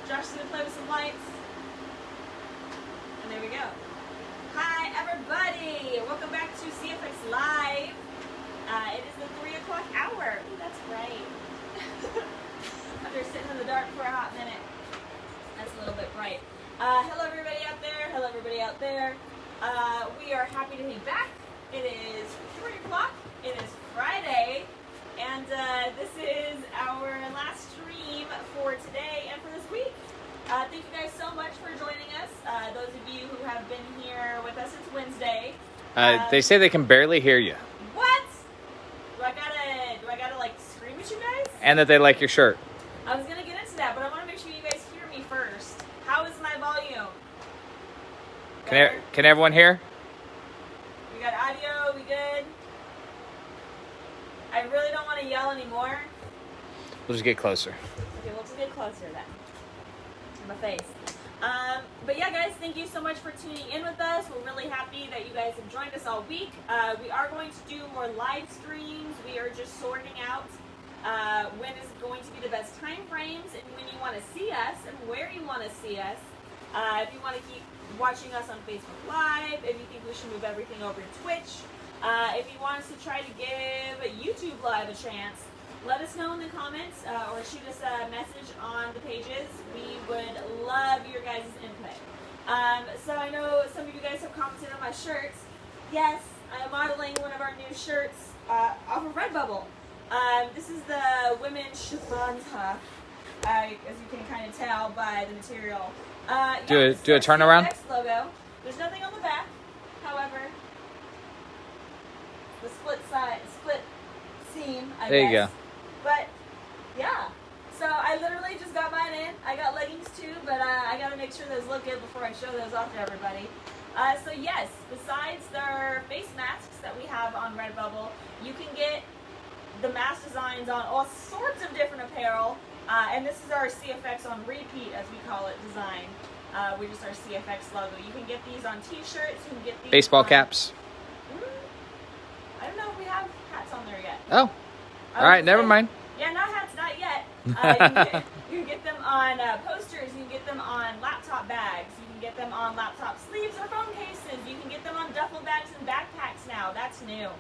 Josh is going to play with some lights. And there we go. Hi, everybody. Welcome back to CFX Live. It is the 3 o'clock hour. Ooh, that's bright. After sitting in the dark for a hot minute. That's a little bit bright. Hello, everybody out there. Hello, everybody out there. We are happy to be back. It is 3 o'clock. It is Friday. And this is our last stream for today and for this week. Thank you guys so much for joining us. Those of you who have been here with us since Wednesday. They say they can barely hear you. What? Do I gotta like scream at you guys? And that they like your shirt. I was gonna get into that, but I want to make sure you guys hear me first. How is my volume? Can everyone hear? We got audio. We good? I really don't want to yell anymore. We'll just get closer. Okay, we'll just get closer then. In my face. But yeah, guys, thank you so much for tuning in with us. We're really happy that you guys have joined us all week. We are going to do more live streams. We are just sorting out when is going to be the best time frames and when you want to see us and where you want to see us. If you want to keep watching us on Facebook Live, if you think we should move everything over to Twitch, if you want us to try to give YouTube Live a chance, let us know in the comments or shoot us a message on the pages. We would love your guys' input. So I know some of you guys have commented on my shirts. Yes, I am modeling one of our new shirts off of Redbubble. This is the women's chiffon top, as you can kind of tell by the material. Do a turnaround. CFX logo. There's nothing on the back, however. The split seam, I guess. There you go. But, yeah. So I literally just got mine in. I got leggings too, but I got to make sure those look good before I show those off to everybody. So yes, besides their face masks that we have on Redbubble, you can get the mask designs on all sorts of different apparel. And this is our CFX on repeat, as we call it, design. We just our CFX logo. You can get these on t-shirts. You can get these Baseball on, caps. I don't know if we have hats on there yet. Oh. All right, never mind. Yeah, not hats, not yet. You can get them on posters. You can get them on laptop bags. You can get them on laptop sleeves or phone cases. You can get them on duffel bags and backpacks now. That's new.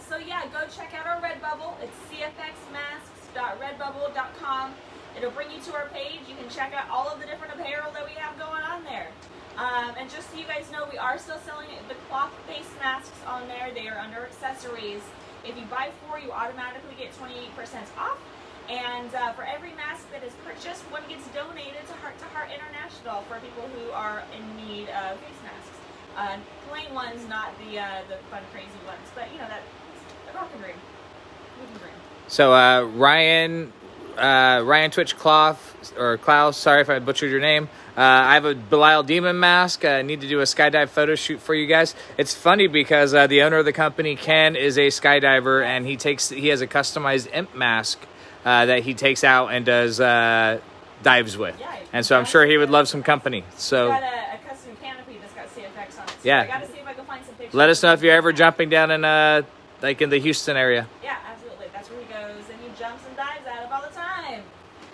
So yeah, go check out our Redbubble. It's cfxmasks.redbubble.com. It'll bring you to our page. You can check out all of the different apparel that we have going on there. And just so you guys know, we are still selling the cloth face masks on there. They are under accessories. If you buy 4, you automatically get 28% off. And for every mask that is purchased, one gets donated to Heart International for people who are in need of face masks. Plain ones, not the fun, crazy ones. But, you know, that's a rock and dream. We can dream. So Ryan Twitch Cloth, or Klaus, sorry if I butchered your name. I have a Belial Demon mask. I need to do a skydive photo shoot for you guys. It's funny because the owner of the company, Ken, is a skydiver, and he has a customized imp mask that he takes out and does dives with. Yeah, and so I'm sure he would love some company. So got a custom canopy that's got CFX on it. So yeah. I got to see if I can find some pictures. Let us know if you're ever jumping down in like in the Houston area. Yeah, absolutely. That's where he goes, and he jumps and dives out of all the time.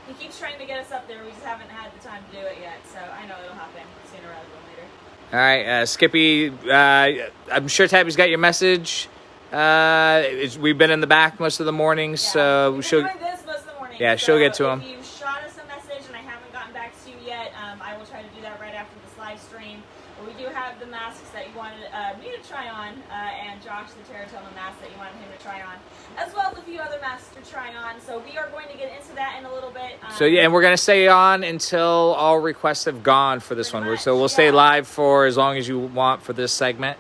He keeps trying to get us up there. We just haven't had the time to do it yet. So I know it'll happen sooner rather than later. All right, Skippy. I'm sure Tabby's got your message. We've been in the back most of the morning, so she'll doing this most of the morning. Yeah, so she'll get to him. If you shot us a message and I haven't gotten back to you yet, I will try to do that right after this live stream. But we do have the masks that you wanted me to try on, and Josh, the Teratoma mask that you wanted him to try on, as well as a few other masks to try on. So we are going to get into that in a little bit. So yeah, and we're going to stay on until all requests have gone for this one. So we'll stay live for as long as you want for this segment.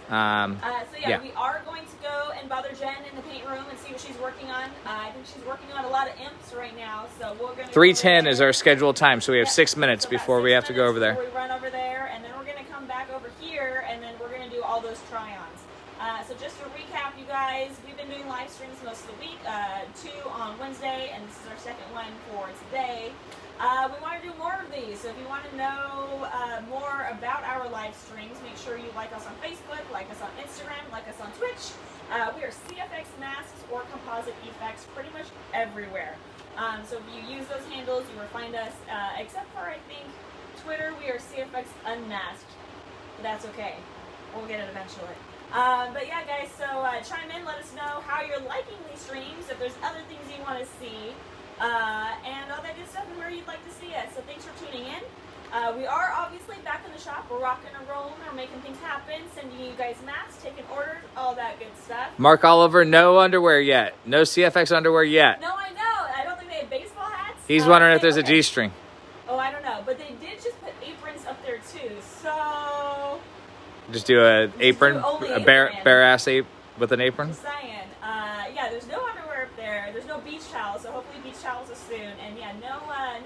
We are going to go and bother Jen in the paint room and see what she's working on. I think she's working on a lot of imps right now, so we're going to 3:10 is our scheduled time, so we have 6 minutes before we have to go over there. We run over there, and then we're going to come back over here, and then we're going to do all those try-ons. So just to recap, you guys, we've been doing live streams most of the week, 2 on Wednesday, and this is our second one for today. We want to do more of these, so if you want to know more about our live streams, make sure you like us on Facebook, like us on Instagram, like us on Twitch. We are CFX Masks or Composite Effects pretty much everywhere. So if you use those handles, you will find us, except for, I think, Twitter, we are CFX Unmasked. But that's okay. We'll get it eventually. But yeah, guys, so chime in, let us know how you're liking these streams, if there's other things you want to see, and all that good stuff, and where you'd like to see us. So thanks for tuning in. We are obviously back in the shop. We're rocking and rolling. We're making things happen, sending you guys masks, taking orders, all that good stuff. Mark Oliver, no underwear yet. No CFX underwear yet. No, I know. I don't think they have baseball hats. He's wondering if there's a G-string. Oh, I don't know. But they did just put aprons up there, too. So... Just do an apron, a bare ass ape with an apron. Just saying. Yeah, there's no underwear up there. There's no beach towels, so hopefully beach towels are soon. And yeah, no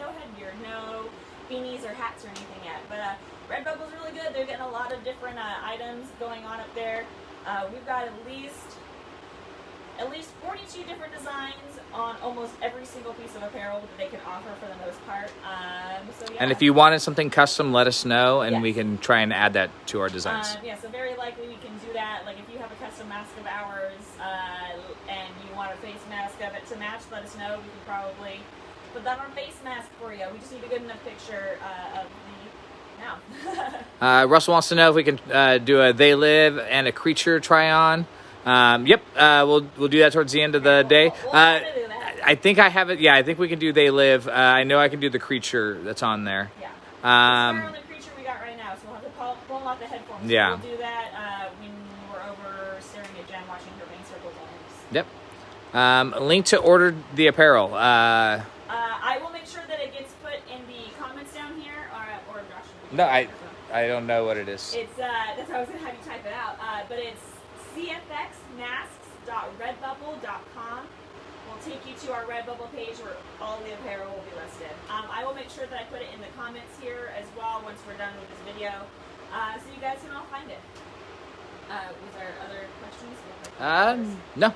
headgear, no beanies or hats or anything yet. But Redbubble's really good. They're getting a lot of different items going on up there. We've got at least 42 different designs on almost every single piece of apparel that they can offer for the most part. So yeah. And if you wanted something custom, let us know, and we can try and add that to our designs. Yeah, so very likely we can do that. Like if you have a custom mask of ours and you want a face mask of it to match, let us know. We can probably put that on a face mask for you. We just need a good enough picture of the now. Russell wants to know if we can do a They Live and a Creature try-on. Yep, we'll do that towards the end of the day. We'll have to do that. I think I have it. Yeah, I think we can do They Live. I know I can do the Creature that's on there. Yeah. On the Creature we got right now, so we'll have to pull out the headphones. Yeah. We'll do that when we're over staring at Jen watching her vein circles on Yep. Link to order the apparel. I will make sure that it gets put in the comments down here, or Josh. No, I don't know what it is. It's that's how I was gonna have you type it out. But it's cfxmasks.redbubble.com. Will take you to our Redbubble page where all the apparel will be listed. I will make sure that I put it in the comments here as well once we're done with this video, so you guys can all find it. Was there other questions? No.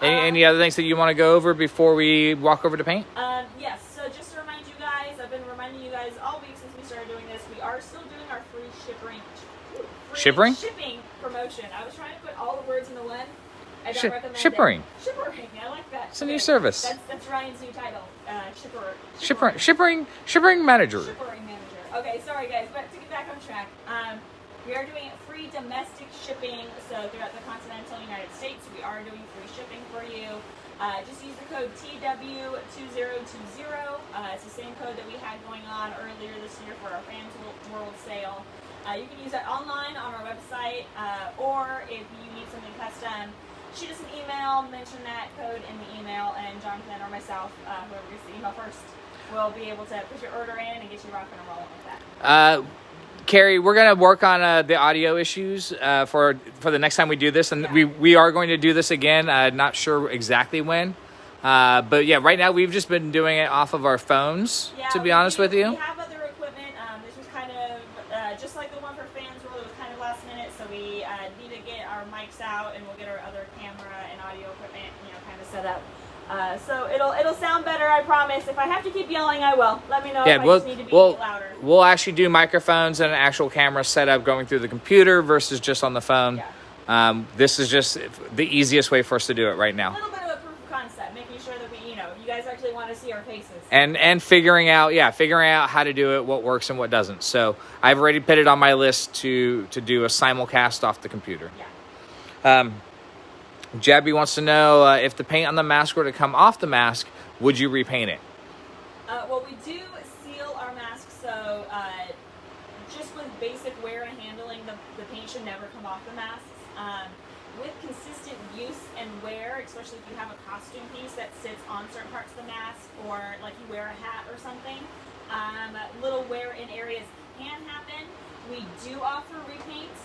Any other things that you want to go over before we walk over to paint? Yes. So just to remind you guys, I've been reminding you guys all week since we started doing this. We are still doing our free shipping promotion. I was trying to put all the words into one. I don't recommend Shippering. Shippering. I like that. It's a new service. That's Ryan's new title. Shippering manager. Shippering manager. Okay, sorry guys, but to get back on track, we are doing free domestic shipping. So throughout the continental United States, we are doing free shipping for you. Just use the code TW2020. It's the same code that we had going on earlier this year for our Fans World sale. You can use that online on our website, or if you need something custom, shoot us an email, mention that code in the email, and Jonathan or myself, whoever gets the email first, will be able to put your order in and get you rocking and rolling with that. Carrie, we're going to work on the audio issues for the next time we do this, and we are going to do this again. Not sure exactly when, but yeah, right now we've just been doing it off of our phones. To be honest with you, we have other equipment. This was kind of just like the one for Fans World. It was kind of last minute, so we need to get our mics out, and we'll get our other camera and audio equipment, kind of set up. So it'll sound better, I promise. If I have to keep yelling, I will. Let me know if I just need to be louder. We'll actually do microphones and an actual camera setup going through the computer versus just on the phone. Yeah. This is just the easiest way for us to do it right now. A little bit of a proof of concept, making sure that you guys actually want to see our faces. And figuring out how to do it, what works and what doesn't. So I've already put it on my list to do a simulcast off the computer. Yeah. Jabby wants to know if the paint on the mask were to come off the mask, would you repaint it? Well, we do seal our masks, so just with basic wear and handling, the paint should never come off the masks. With consistent use and wear, especially if you have a costume piece that sits on certain parts of the mask, or like you wear a hat or something, little wear in areas can happen. We do offer repaints.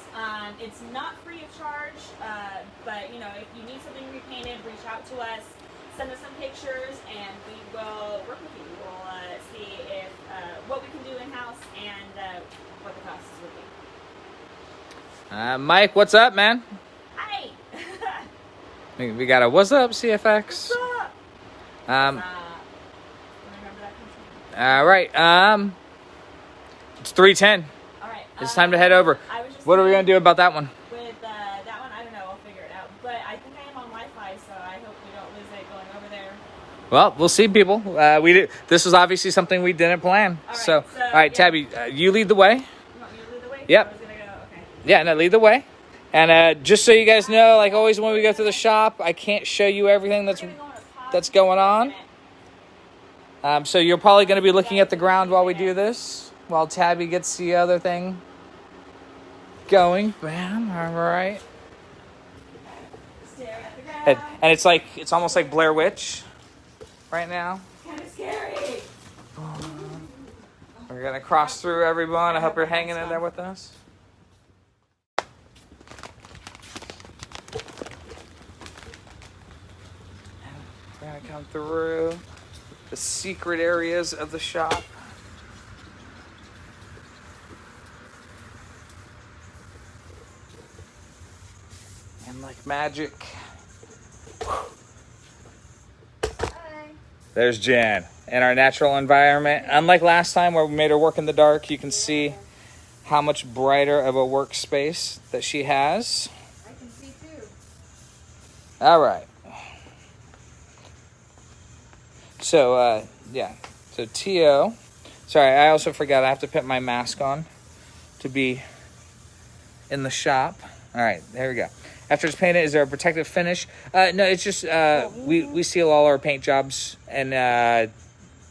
It's not free of charge, but if you need something repainted, reach out to us, send us some pictures, and we will work with you. We'll see if what we can do in-house and what the costs would be. Mike, what's up, man? Hi! We got a what's up, CFX? What's up? Remember that? All right. It's 3:10. It's time to head over. What are we going to do about that one? With that one, I don't know. I'll figure it out. But I think I am on Wi-Fi, so I hope we don't lose it going over there. Well, we'll see, people. This was obviously something we didn't plan. All right, So, all right, yeah. Tabby, you lead the way. You want me to lead the way? Yep. I was gonna go. Okay. Yeah, no, lead the way. And just so you guys know, like always when we go through the shop, I can't show you everything that's going on. So you're probably going to be looking at the ground while we do this, while Tabby gets the other thing going. Bam, all right. Staring at the ground. And it's almost like Blair Witch right now. Kind of scary. We're going to cross through everyone. I hope you're hanging in there with us. We're going to come through the secret areas of the shop. And like magic. Hi. There's Jen in our natural environment. Unlike last time where we made her work in the dark, you can see how much brighter of a workspace that she has. I can see too. All right. So, yeah. So, T.O. Sorry, I also forgot I have to put my mask on to be in the shop. All right, there we go. After it's painted, is there a protective finish? No, it's just we seal all our paint jobs, and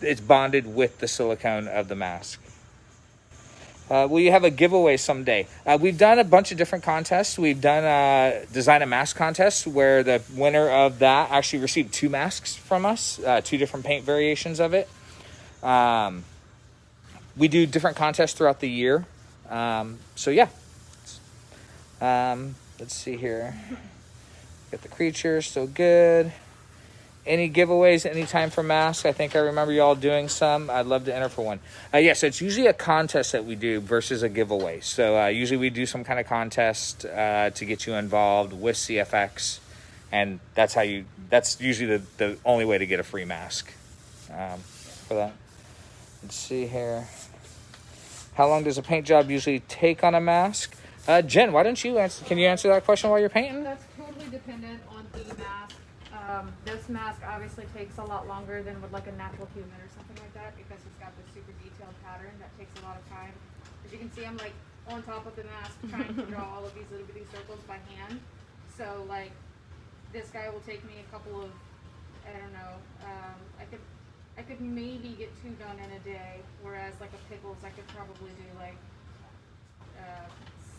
it's bonded with the silicone of the mask. We have a giveaway someday. We've done a bunch of different contests. We've done design a mask contest where the winner of that actually received 2 masks from us, 2 different paint variations of it. We do different contests throughout the year. So yeah. Let's see here. Got the creature, still good. Any giveaways anytime for masks? I think I remember you all doing some. I'd love to enter for one. Yes, it's usually a contest that we do versus a giveaway. So usually we do some kind of contest to get you involved with CFX. And that's usually the only way to get a free mask for that. Let's see here. How long does a paint job usually take on a mask? Jen, why don't you answer? Can you answer that question while you're painting? That's totally dependent on the mask. This mask obviously takes a lot longer than with like a natural human or something like that because it's got this super detailed pattern that takes a lot of time. As you can see, I'm like on top of the mask trying to draw all of these little bitty circles by hand. So like this guy will take me a couple of, I don't know, I could maybe get 2 done in a day, whereas like a pickles I could probably do like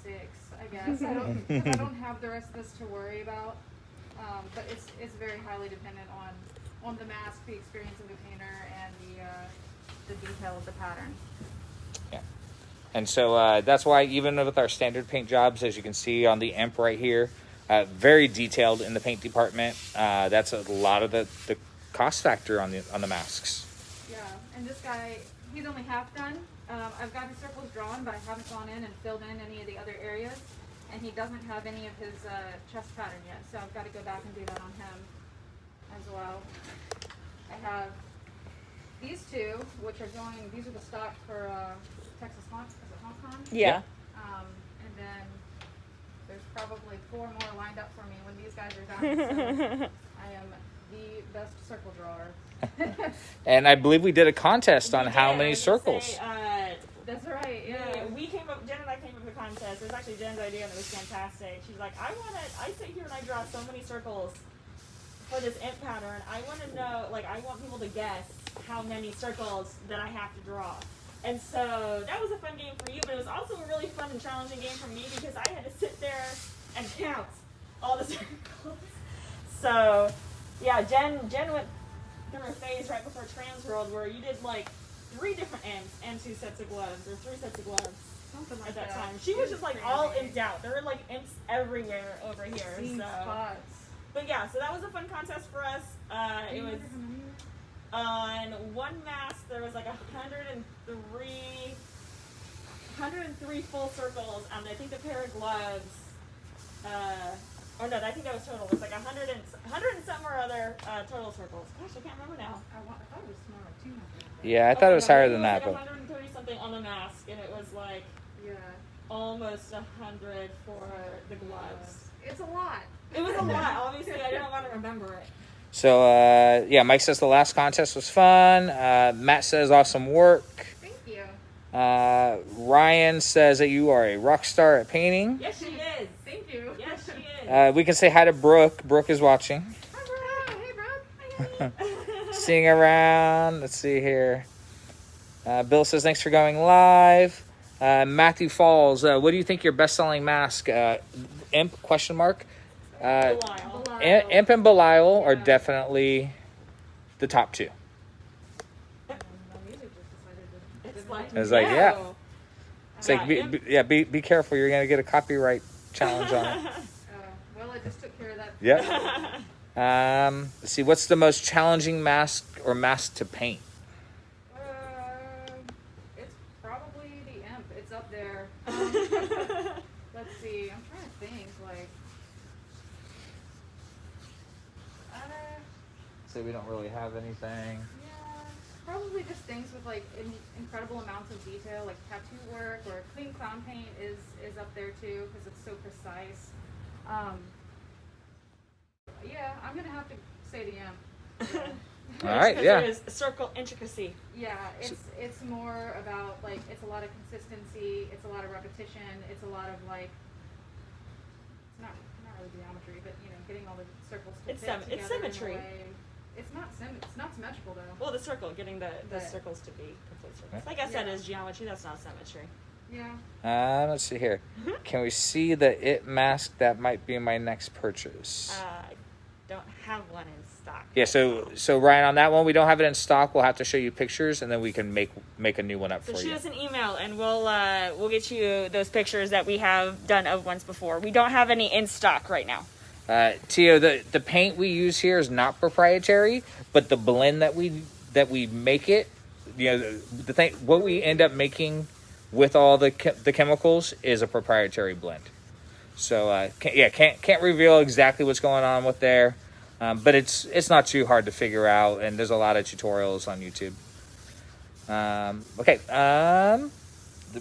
6, I guess. I don't have the rest of this to worry about. But it's very highly dependent on the mask, the experience of the painter, and the detail of the pattern. Yeah. And so that's why even with our standard paint jobs, as you can see on the imp right here, very detailed in the paint department. That's a lot of the cost factor on the masks. Yeah, and this guy, he's only half done. I've got his circles drawn, but I haven't gone in and filled in any of the other areas. And he doesn't have any of his chest pattern yet, so I've got to go back and do that on him as well. I have these 2, which are these are the stock for Texas Hong Kong? Yeah. And then there's probably 4 more lined up for me when these guys are done. So I am the best circle drawer. And I believe we did a contest on how many circles. That's right, yeah. Jen and I came up with a contest. It was actually Jen's idea and it was fantastic. She's like, I sit here and I draw so many circles for this imp pattern. I want to know, I want people to guess how many circles that I have to draw. And so that was a fun game for you, but it was also a really fun and challenging game for me because I had to sit there and count all the circles. So, yeah, Jen went through a phase right before Transworld where you did 3 different imps and 2 sets of gloves, or 3 sets of gloves. Something like at that time. She was just all imped out. There were imps everywhere over here. Spots. But yeah, so that was a fun contest for us. It was on one mask there was 103 full circles, and I think a pair of gloves. Or no, I think that was total. It was 100 and some or other total circles. Gosh, I can't remember now. I thought it was more like 200. Yeah, I thought it was higher than that. It was 130 something on the mask, and it was almost 100 for the gloves. It's a lot. It was a lot. Obviously, I didn't want to remember it. So, yeah, Mike says the last contest was fun. Matt says awesome work. Thank you. Ryan says that you are a rock star at painting. Yes, she is. Thank you. Yes, she is. We can say hi to Brooke. Brooke is watching. Hi, Brooke. Hey, Brooke. Seeing around. Let's see here. Bill says thanks for going live. Matthew Falls, what do you think your best-selling mask? Imp? ? Belial. Imp and Belial are definitely the top two. It's like, It's like, no. yeah. It's like, Yeah, be careful. You're going to get a copyright challenge on it. Well, I just took care of that. Yeah. Let's see. What's the most challenging mask or mask to paint? It's probably the imp. It's up there. Let's see. I'm trying to think. Like, So we don't really have anything. yeah, probably just things with like incredible amounts of detail, like tattoo work or clean clown paint is up there too because it's so precise. Yeah, I'm gonna have to say the imp. All right, Because yeah. There is circle intricacy. Yeah, it's more about like it's a lot of consistency, it's a lot of repetition, it's a lot of like it's not really geometry, but you know, getting all the circles to It's fit it's together symmetry. in a way. It's not symmetrical though. Well, the circle, getting the But- circles to be complete circles. Like I said, Yeah. is geometry. That's not symmetry. Yeah. Let's see here. Can we see the It mask? That might be my next purchase. I don't have one in stock. Yeah, so Ryan, on that one, we don't have it in stock. We'll have to show you pictures, and then we can make a new one up So for shoot you. us an email, and we'll get you those pictures that we have done of ones before. We don't have any in stock right now. Tio, the paint we use here is not proprietary, but the blend that we make it, you know, the thing what we end up making with all the chemicals is a proprietary blend. So can't reveal exactly what's going on with there, but it's not too hard to figure out, and there's a lot of tutorials on YouTube. Okay,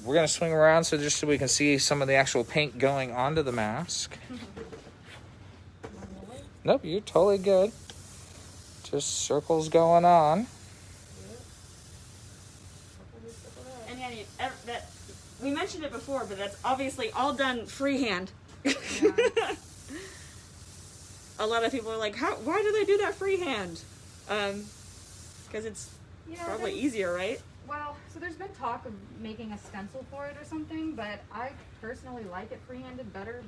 we're gonna swing around so we can see some of the actual paint going onto the mask. Nope, you're totally good. Just circles going on. And yeah, that we mentioned it before, but that's obviously all done freehand. Yeah. A lot of people are like, why do they do that freehand? Because it's Yeah, probably there's- easier, right? Well, so there's been talk of making a stencil for it or something, but I personally like it freehanded better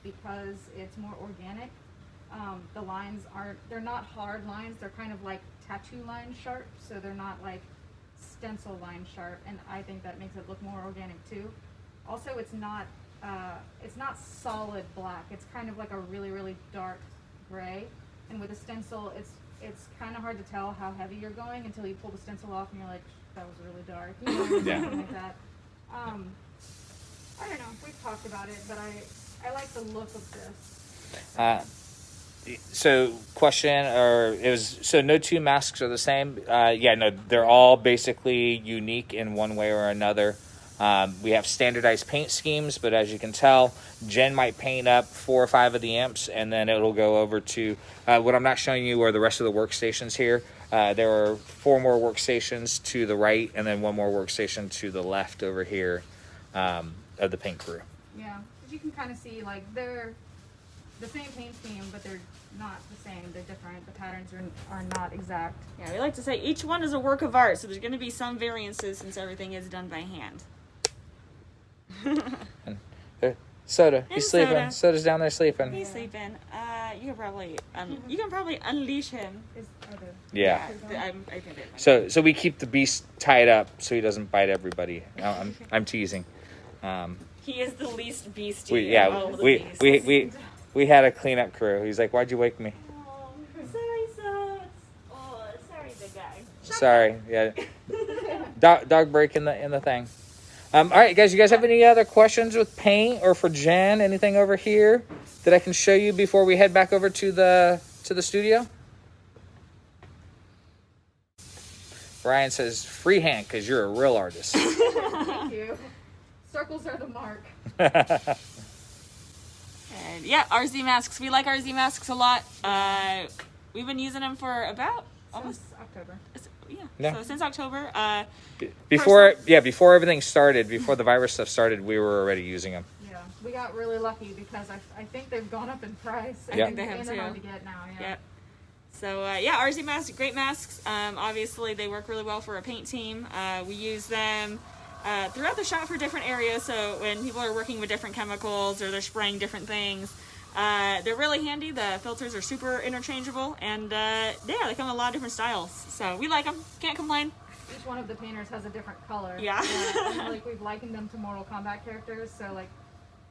because it's more organic. The lines they're not hard lines, they're kind of like tattoo line sharp, so they're not like stencil line sharp, and I think that makes it look more organic too. Also, it's not solid black, it's kind of like a really, really dark gray, and with a stencil, it's kind of hard to tell how heavy you're going until you pull the stencil off and you're like, that was really dark, you know, or Yeah. something like that. I don't know, we've talked about it, but I like the look of this. So no two masks are the same. No, they're all basically unique in one way or another. We have standardized paint schemes, but as you can tell, Jen might paint up 4 or 5 of the imps, and then it'll go over to what I'm not showing you are the rest of the workstations here. There are 4 more workstations to the right, and then 1 more workstation to the left over here of the paint crew. Yeah, because you can kind of see like they're the same paint scheme, but they're not the same. They're different. The patterns are not exact. Yeah, we like to say each one is a work of art, so there's going to be some variances since everything is done by hand. And there, Soda, And he's sleeping. Soda. Soda's down there sleeping. He's sleeping. You can probably unleash him. Yeah. I can do it. So we keep the beast tied up so he doesn't bite everybody. I'm teasing. He is the least beastie. We of all the beasts. we had a cleanup crew. He's like, "Why'd you wake me?" Oh, sorry, so. Oh, sorry, big guy. Sorry, yeah. Dog break in the thing. All right, guys. You guys have any other questions with paint or for Jen? Anything over here that I can show you before we head back over to the studio? Brian says freehand because you're a real artist. Thank you. Circles are the mark. And yeah, RZ masks. We like RZ masks a lot. we've been using them for about almost October. yeah. So since October. Before everything started, before the virus stuff started, we were already using them. Yeah, we got really lucky because I think they've gone up in price. I think they have and too. they're hard to get now. Yeah. Yep. So RZ masks, great masks. Obviously, they work really well for a paint team. We use them throughout the shop for different areas. So when people are working with different chemicals or they're spraying different things, they're really handy. The filters are super interchangeable, and they come in a lot of different styles. So we like them. Can't complain. Each one of the painters has a different color. Yeah. Like we've likened them to Mortal Kombat characters. So like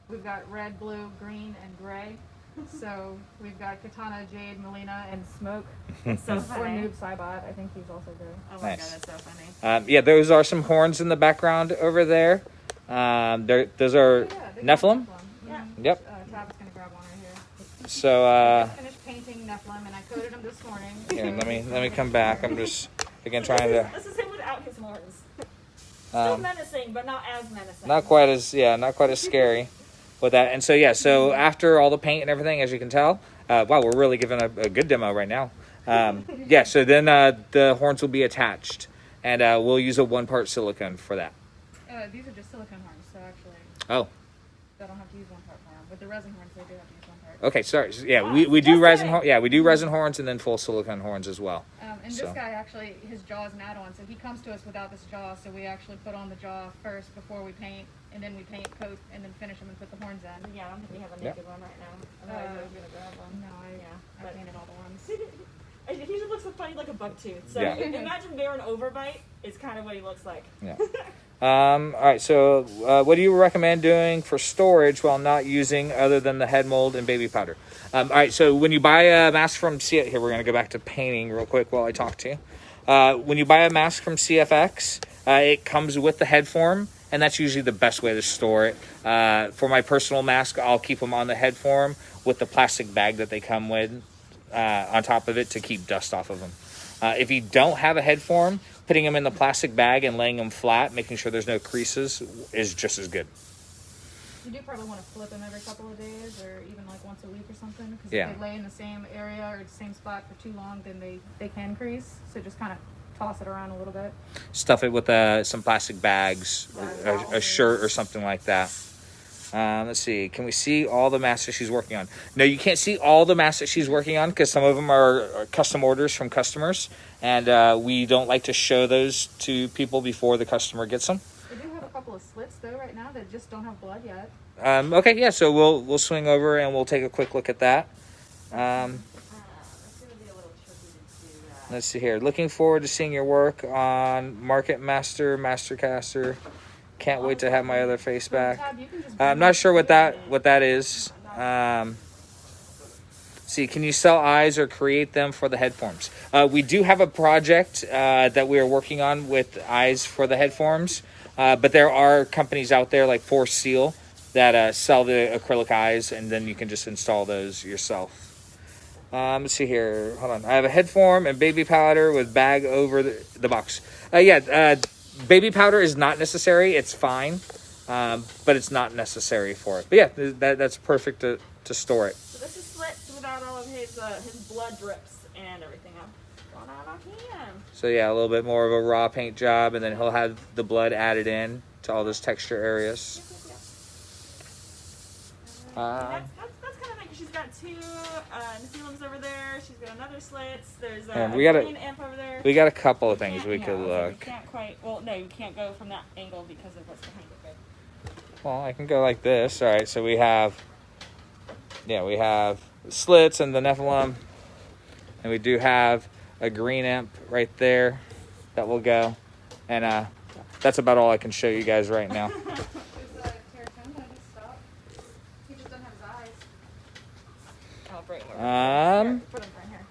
we've got red, blue, green, and gray. So we've got Katana, Jade, Melina, and Smoke. So Or funny. Noob Saibot. I think he's also gray. Oh my Nice. god, that's so funny. Yeah, those are some horns in the background over there. Those are they Nephilim. Yeah. Yep. Tab's gonna grab one right here. So I just finished painting Nephilim, and I coated him this morning. here, let me come back. I'm just again trying to This is him without his horns. Still menacing, but not as menacing. not quite as scary with that. And so so after all the paint and everything, as you can tell, wow, we're really giving a good demo right now. So then the horns will be attached, and we'll use a 1-part silicone for that. These are just silicone horns, so actually Oh, they don't have to use 1-part for them. With the resin horns, they do have to use 1-part. okay, sorry. Yeah, we do resin. We do resin horns and then full silicone horns as well. And So. this guy actually, his jaw is an add-on, so he comes to us without this jaw, so we actually put on the jaw first before we paint, and then we paint, coat, and then finish them and put the horns in. Yeah, I don't think we have a Yep. naked one right now. Otherwise, I was gonna grab one. No, I but- painted all the ones. He just looks so funny like a buck tooth. So Yeah. imagine bear and overbite is kind of what he looks like. Yeah. All right. So, what do you recommend doing for storage while not using other than the head mold and baby powder? All right. So, when you buy a mask from here, we're gonna go back to painting real quick while I talk to you. When you buy a mask from CFX, it comes with the head form, and that's usually the best way to store it. For my personal mask, I'll keep them on the head form with the plastic bag that they come with on top of it to keep dust off of them. If you don't have a head form, putting them in the plastic bag and laying them flat, making sure there's no creases, is just as good. You do probably want to flip them every couple of days, or even like once a week or something, because Yeah. if they lay in the same area or the same spot for too long, then they can crease. So just kind of toss it around a little bit. Stuff it with some plastic bags, a shirt or something like that. Let's see. Can we see all the masks that she's working on? No, you can't see all the masks that she's working on because some of them are custom orders from customers, and we don't like to show those to people before the customer gets them. We do have a couple of slits though right now that just don't have blood yet. Okay, yeah. So we'll swing over and we'll take a quick look at that. It's gonna be a little tricky to do that. Let's see here. Looking forward to seeing your work on Market Master, Mastercaster. Can't wait to have my other face back. Tab, you can just I'm not sure what that is. See, can you sell eyes or create them for the head forms? We do have a project that we are working on with eyes for the head forms, but there are companies out there like Force Seal that sell the acrylic eyes, and then you can just install those yourself. Let's see here. Hold on. I have a head form and baby powder with bag over the box. Baby powder is not necessary. It's fine, but it's not necessary for it. But yeah, that's perfect to store it. So this is slit without all of his blood drips and everything else going on him. So yeah, a little bit more of a raw paint job, and then he'll have the blood added in to all those texture areas. That's kind of like she's got two Nephilims over there. She's got another slits. There's And a we got green imp over there. We got a couple of things we could You look. can't quite. Well, no, you can't go from that angle because of what's behind it. Well, I can go like this. All right, so we have slits and the Nephilim, and we do have a green imp right there that will go, and that's about all I can show you guys right now. There's Teratoma. Just stop. He just doesn't have his eyes. Oh, great. Here, put him right here.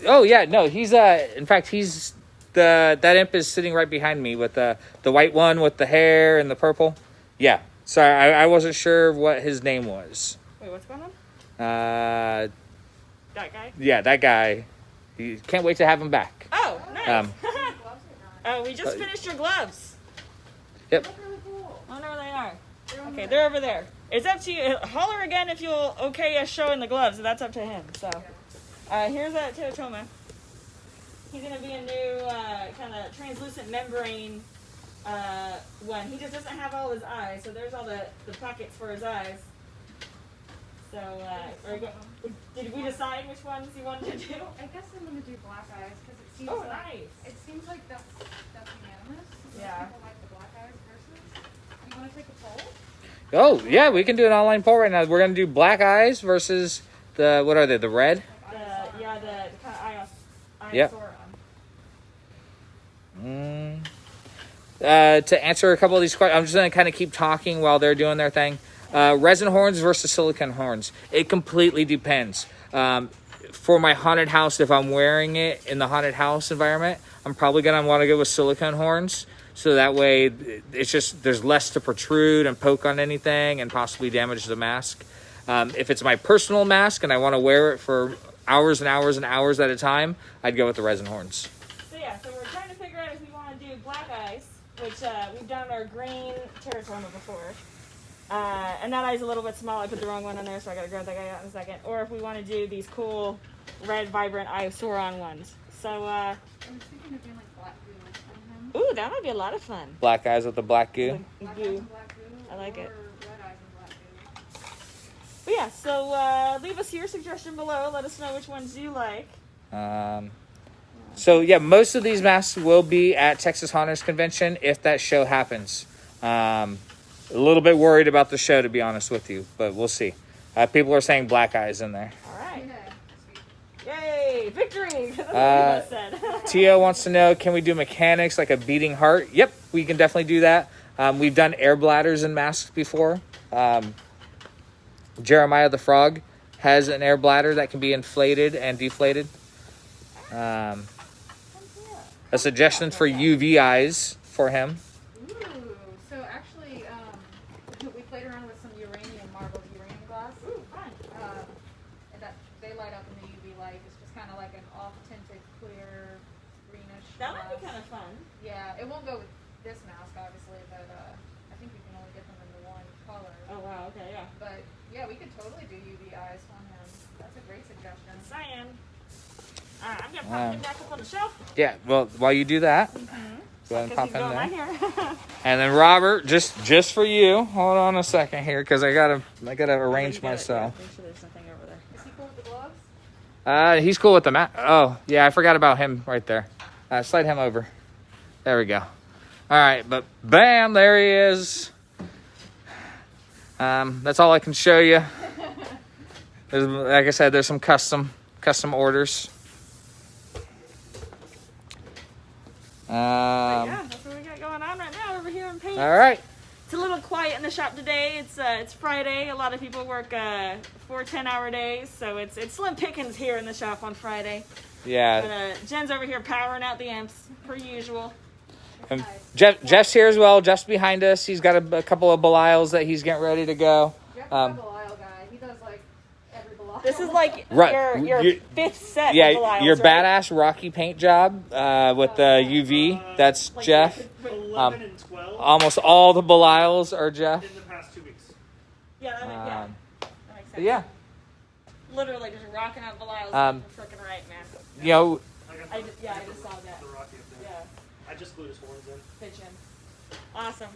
Oh yeah, no, he's in fact he's that imp is sitting right behind me with the white one with the hair and the purple. Yeah, sorry, I wasn't sure what his name was. Wait, what's going on? That That guy? Yeah, that guy. Can't wait to have him back. Oh, nice. Gloves are Oh, we just finished your gloves. Yep. Really cool. I wonder where they are. Okay, they're over there. It's up to you. Holler again if you'll okay us showing the gloves. That's up to him. So, here's that Teratoma. He's gonna be a new kind of translucent membrane one. He just doesn't have all his eyes, so there's all the pockets for his eyes. So, did we decide which ones you wanted to do? I guess I'm gonna do black eyes because it seems nice. It seems like that's unanimous. Yeah. People like the black eyes versus. You want to take a poll? Oh, yeah, we can do an online poll right now. We're going to do black eyes versus the, what are they, the red? The kind of Yep. Iosaur. To answer a couple of these questions, I'm just going to kind of keep talking while they're doing their thing. Resin horns versus silicone horns. It completely depends. For my haunted house, if I'm wearing it in the haunted house environment, I'm probably going to want to go with silicone horns. So that way, it's just, there's less to protrude and poke on anything and possibly damage the mask. If it's my personal mask and I want to wear it for hours and hours and hours at a time, I'd go with the resin horns. So we're trying to figure out if we want to do black eyes, which we've done our green Teratoma before. And that eye's a little bit small. I put the wrong one on there, so I got to grab that guy out in a second. Or if we want to do these cool red, vibrant Iosaur ones. So, I was thinking of doing like black goo on him. ooh, that might be a lot of fun. Black eyes with the black goo. Black eyes Goo. and black goo. I like it. Or red eyes and black goo. But yeah, so leave us your suggestion below. Let us know which ones you like. So yeah, most of these masks will be at Texas Haunters Convention if that show happens. A little bit worried about the show, to be honest with you, but we'll see. People are saying black eyes in there. All right. Yeah. Yay! Victory! That's what you said. Tio wants to know, can we do mechanics like a beating heart? Yep, we can definitely do that. We've done air bladders and masks before. Jeremiah the Frog has an air bladder that can be inflated and deflated. A suggestion for UV eyes for him. Ooh, so actually, we played around with some marbled uranium glass. Ooh, fun. And that they light up in the UV light. It's just kind of like an off-tinted, clear, greenish That glass. might be kind of fun. Yeah, it won't go with this mask, obviously, but I think you can only get them in the one color. Oh wow. Okay. Yeah. But yeah, we could totally do UV eyes on him. That's a great suggestion. Cyan. Alright, I'm gonna pop him back up on the shelf. Yeah, well, while you do that, go ahead and Because pop he's him going there. right here. And then Robert, just for you, hold on a second here, because I gotta arrange myself. Make sure there's nothing over there. Is he cool with the gloves? He's cool with the mat. Oh, yeah, I forgot about him right there. Slide him over. There we go. All right, but bam, there he is. That's all I can show you. There's, like I said, there's some custom orders. Yeah, that's what we got going on right now over here in paint. All right. It's a little quiet in the shop today. It's Friday. A lot of people work 4 10-hour days, so it's slim pickings here in the shop on Friday. Yeah. But Jen's over here powering out the amps per usual. And Jeff's here as well. Jeff's behind us. He's got a couple of Belials that he's getting ready to go. Jeff's a Belial guy. He does like every Belial. This is like Right. your fifth set. Yeah, of Belials, your right? badass Rocky paint job with the UV. That's like Jeff. 11 and 12 Almost all the Belials are Jeff. in the past 2 weeks. Yeah, that makes sense. But yeah, Literally just rocking out Belials for freaking right, man. you know, I just saw that. The Rocky up there. Yeah. I just glued his horns in. Pitching. Awesome.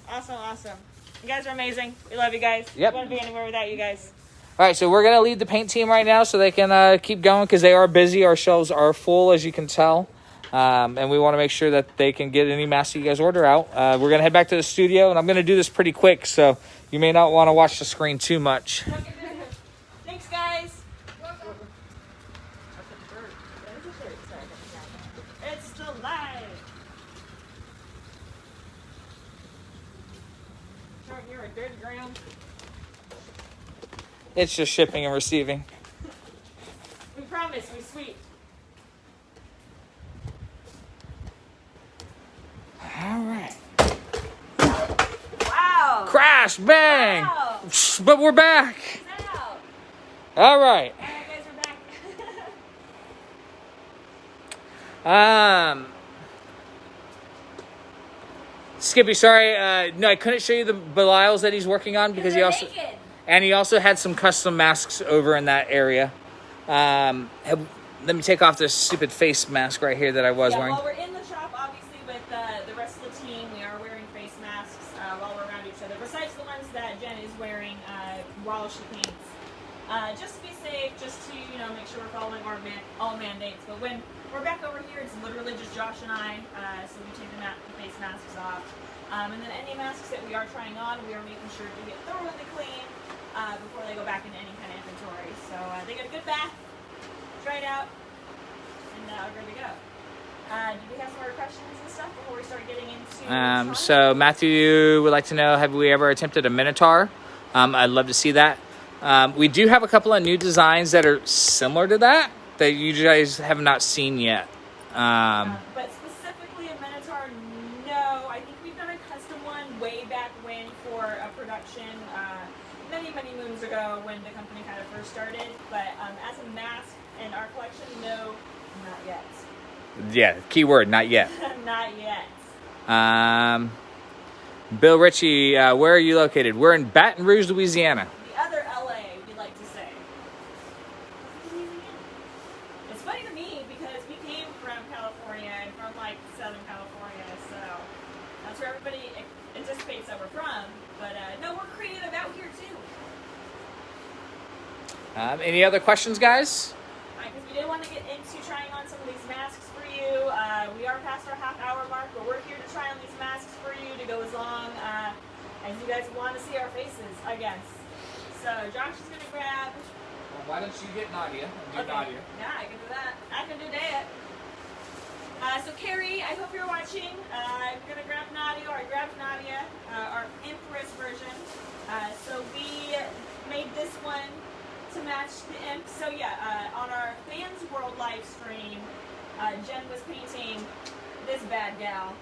You guys are amazing. We love you guys. Yep. We wouldn't be anywhere without you guys. all right. So we're gonna leave the paint team right now so they can keep going because they are busy. Our shelves are full, as you can tell, and we want to make sure that they can get any masks you guys order out. We're gonna head back to the studio, and I'm gonna do this pretty quick, so you may not want to watch the screen too much. Thanks, guys. It's still live. You're a dirty ground. It's just shipping and receiving. We promise, we sweet. All right. Wow. Crash, bang. Wow. But we're back. Wow. All right. All right, guys, we're back. Skippy, sorry. No, I couldn't show you the Belials that he's working on because he They're also. naked. And he also had some custom masks over in that area. Let me take off this stupid face mask right here that I was wearing. While we're in the shop, obviously with the rest of the team, we are wearing face masks while we're around each other, besides the ones that Jen is wearing while she paints. Just to be safe, just to make sure we're following all mandates. But when we're back over here, it's literally just Josh and I, so we take the face masks off. And then any masks that we are trying on, we are making sure to get thoroughly clean before they go back into any kind of inventory. So they get a good bath, dry it out, and we're good to go. Do we have some more questions and stuff before we start getting into So Matthew would like to know, have we ever attempted a Minotaur? I'd love to see that. We do have a couple of new designs that are similar to that you guys have not seen yet. But specifically a Minotaur, no. I think we've done a custom one way back when for a production many moons ago when the company kind of first started. But as a mask in our collection, no, not yet. Yeah, keyword, not yet. Not yet. Bill Ritchie, where are you located? We're in Baton Rouge, Louisiana. The other LA, we like to say. It's funny to me because we came from California and from like Southern California, so that's where everybody anticipates that we're from. But no, we're creative out here too. Any other questions, guys? Because we did want to get into trying on some of these masks for you. We are past our half-hour mark, but we're here to try on these masks for you to go as long as you guys want to see our faces, I guess. So Josh is going to grab... Well, why don't you get Nadia and do Nadia? Yeah, I can do that. I can do that. So Carrie, I hope you're watching. I'm going to grab Nadia, or I grabbed Nadia, our Empress version. So we made this one to match the imp. So yeah, on our Fans World live stream, Jen was painting this bad gal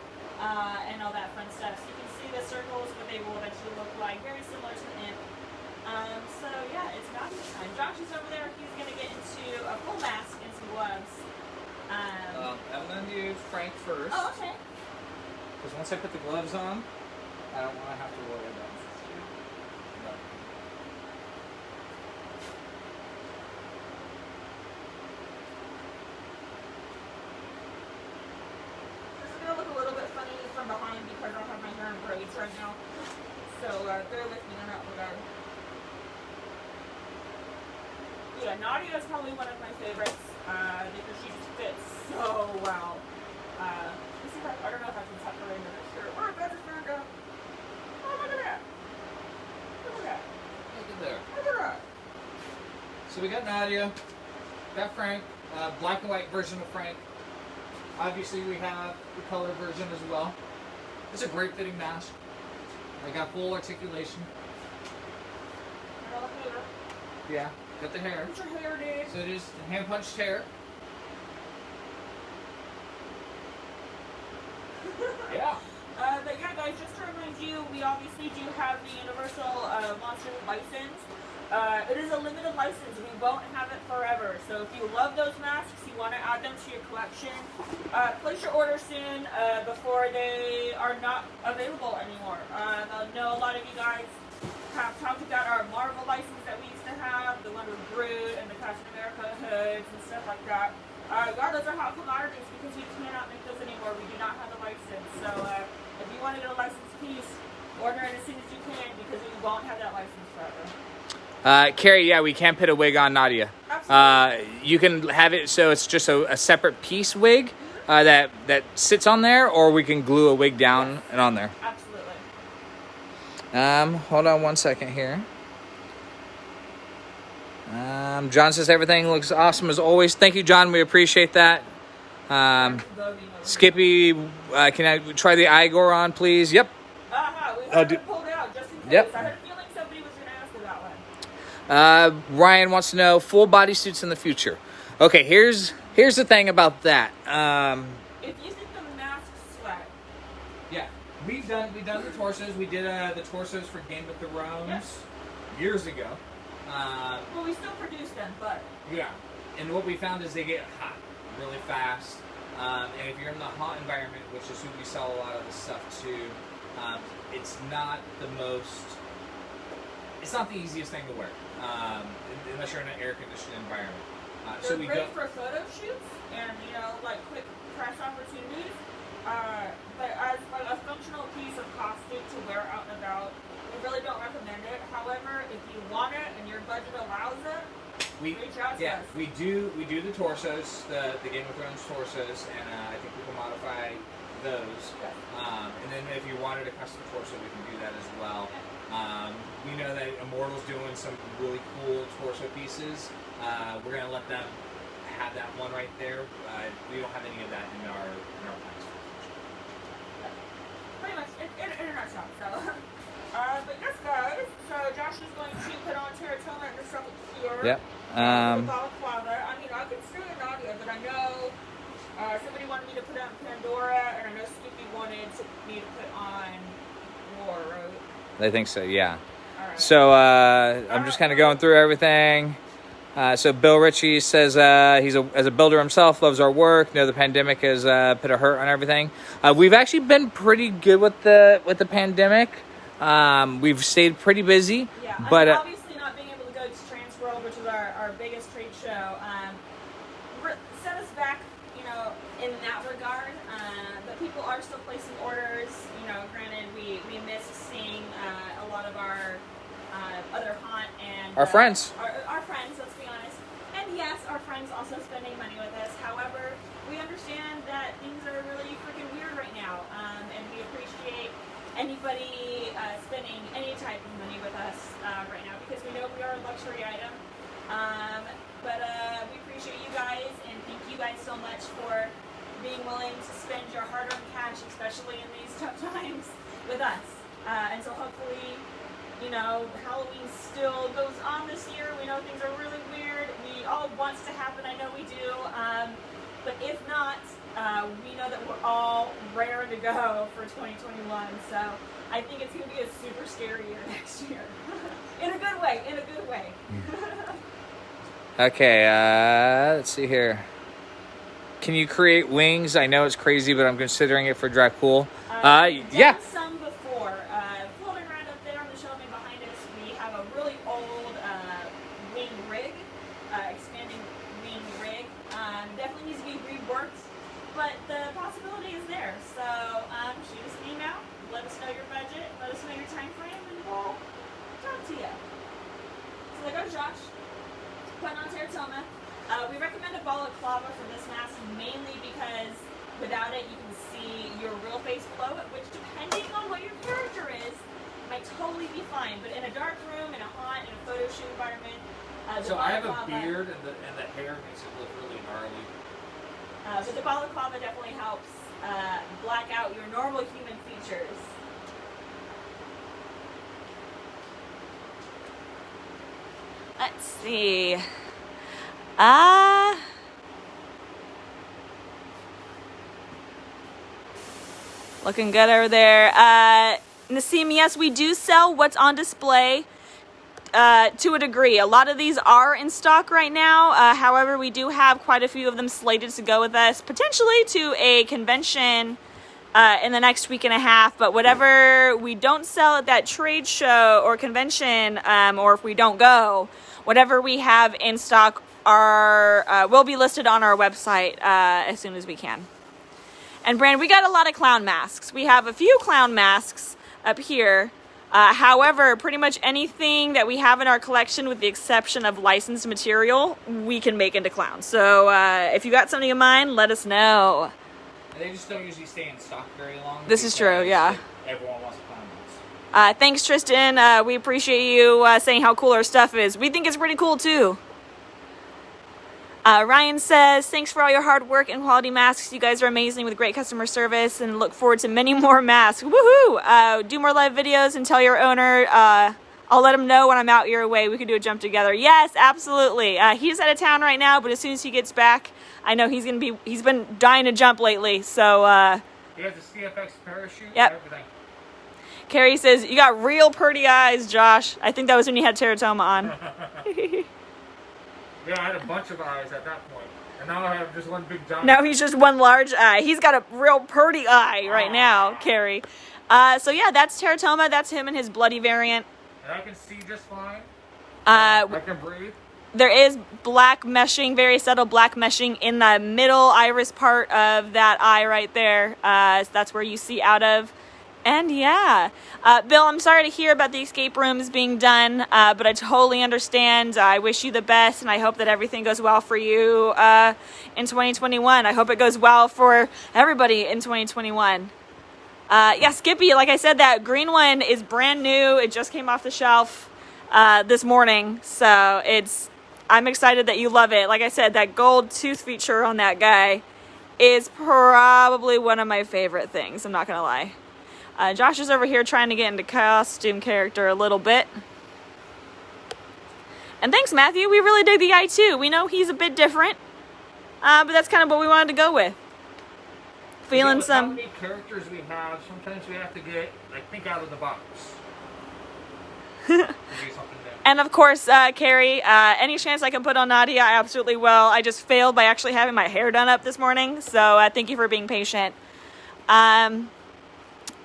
and all that fun stuff. So you can see the circles, what they will eventually look like, very similar to the imp. So yeah, it's Nadia time. Josh is over there. He's going to get into a full mask and some gloves. I'm going to do Frank first. Oh, okay. Because once I put the gloves on, I don't want to have to worry about it. This is going to look a little bit funny from behind because I have my hair in braids right now. So bear with me in that regard. Yeah, Nadia is probably one of my favorites because she just fits so well. Let's see if I don't know if I can tuck her into this shirt. Where does it go? Oh, look at that. Look at that. Look at there. Look at that. So we got Nadia, got Frank, black and white version of Frank. Obviously we have the color version as well. It's a great fitting mask. I got full articulation. I got the hair. Yeah, got the hair. What's your hair, dude? So it is hand punched hair. Yeah. But yeah, guys, just to remind you, we obviously do have the Universal Monster license. It is a limited license. We won't have it forever. So if you love those masks, you want to add them to your collection, place your order soon before they are not available anymore. I know a lot of you guys have talked about our Marvel license that we used to have, the one with Groot and the Captain America hoods and stuff like that. Yeah, those are hot commodities because we cannot make those anymore. We do not have the license. So if you wanted a licensed piece, order it as soon as you can because we won't have that license forever. Carrie, yeah, we can put a wig on Nadia. Absolutely. You can have it so it's just a separate piece wig that sits on there, or we can glue a wig down and on there. Absolutely. Hold on one second here. John says everything looks awesome as always. Thank you, John. We appreciate that. Skippy, can I try the Igor on, please? Yep. We had it pulled out just in case. Yep. I had a feeling somebody was going to ask about one. Ryan wants to know full bodysuits in the future. Okay, here's the thing about that. If you think the masks sweat. Yeah, we've done the torsos. We did the torsos for Game of Thrones years ago. Well, we still produce them, but Yeah, and what we found is they get hot really fast. And if you're in the hot environment, which is who we sell a lot of this stuff to, it's not the most it's not the easiest thing to wear, unless you're in an air-conditioned environment. They're great for photo shoots and, you know, like quick press opportunities. But as like a functional piece of costume to wear out and about, we really don't recommend it. However, if you want it and your budget allows it, reach out to us. we do the torsos, the Game of Thrones torsos, and I think we can modify those. Yes. And then if you wanted a custom torso, we can do that as well. We know that Immortal's doing some really cool torso pieces. We're gonna let them have that one right there. We don't have any of that in our plans. Pretty much in a nutshell. So, but yes, guys. So Josh is going to put on Teratoma and the stuff here. Yep. Balaclava. I mean, I could still in Nadia, but I know somebody wanted me to put on Pandora, and I know Skippy wanted me to put on War, right? I think so. Yeah. All right. So I'm just kind of going through everything. So Bill Ritchie says he's as a builder himself, loves our work. The pandemic has put a hurt on everything. We've actually been pretty good with the pandemic. We've stayed pretty busy. Yeah, but obviously not being able to go to Transworld, which is our biggest trade show, set us back, you know, in that regard. But people are still placing orders. You know, granted, we missed seeing a lot of our other haunt and our friends. Our friends, let's be honest. And yes, our friends also spending money with us. However, we understand that things are really freaking weird right now, and we appreciate anybody spending any type of money with us right now, because we know we are a luxury item. But we appreciate you guys, and thank you guys so much for being willing to spend your hard-earned cash, especially in these tough times, with us. And so hopefully, you know, Halloween still goes on this year. We know things are really weird. We all want it to happen. I know we do. But if not, we know that we're all raring to go for 2021. So I think it's going to be a super scary year next year. In a good way. In a good way. Okay. Let's see here. Can you create wings? I know it's crazy, but I'm considering it for Dracul. Yeah. Some before. Floating around up there on the shelving behind us, we have a really old wing rig, expanding wing rig. Definitely needs to be reworked, but the possibility is there. So shoot us an email, let us know your budget, let us know your time frame, and we'll talk to you. So there goes Josh, putting on Teratoma. We recommend a balaclava for this mask mainly because without it you can see your real face below it, which depending on what your character is, might totally be fine. But in a dark room, in a haunt, in a photo shoot environment, So I have a beard, and the hair makes it look really gnarly. But the balaclava definitely helps black out your normal human features. Let's see. Looking good over there. Nassim, yes, we do sell what's on display to a degree. A lot of these are in stock right now. However, we do have quite a few of them slated to go with us, potentially to a convention in the next week and a half. But whatever we don't sell at that trade show or convention, or if we don't go, whatever we have in stock will be listed on our website as soon as we can. And Brand, we got a lot of clown masks. We have a few clown masks up here. However, pretty much anything that we have in our collection, with the exception of licensed material, we can make into clowns. So if you got something in mind, let us know. They just don't usually stay in stock very long. This is true, yeah. Everyone wants a clown mask. Thanks, Tristan. We appreciate you saying how cool our stuff is. We think it's pretty cool, too. Ryan says, thanks for all your hard work and quality masks. You guys are amazing with great customer service, and look forward to many more masks. Woohoo! Do more live videos and tell your owner. I'll let him know when I'm out your way. We can do a jump together. Yes, absolutely. He's out of town right now, but as soon as he gets back, I know he's been dying to jump lately. So, He has a CFX parachute. Yep. And everything. Carrie says, you got real pretty eyes, Josh. I think that was when you had Teratoma on. Yeah, I had a bunch of eyes at that point. And now I have just one big giant. Now he's just one large eye. He's got a real pretty eye right now, Carrie. So yeah, that's Teratoma. That's him and his bloody variant. And I can see just fine. Uh, I can breathe. There is black meshing, very subtle black meshing in the middle iris part of that eye right there. So that's where you see out of. And yeah, Bill, I'm sorry to hear about the escape rooms being done, but I totally understand. I wish you the best, and I hope that everything goes well for you in 2021. I hope it goes well for everybody in 2021. Yeah, Skippy, like I said, that green one is brand new. It just came off the shelf this morning, so I'm excited that you love it. Like I said, that gold tooth feature on that guy is probably one of my favorite things. I'm not going to lie. Josh is over here trying to get into costume character a little bit. And thanks, Matthew. We really dig the eye, too. We know he's a bit different, but that's kind of what we wanted to go with. Feeling With some... how many characters we have, sometimes we have to get, think out of the box. To do something new. And of course, Carrie, any chance I can put on Nadia, I absolutely will. I just failed by actually having my hair done up this morning, so thank you for being patient.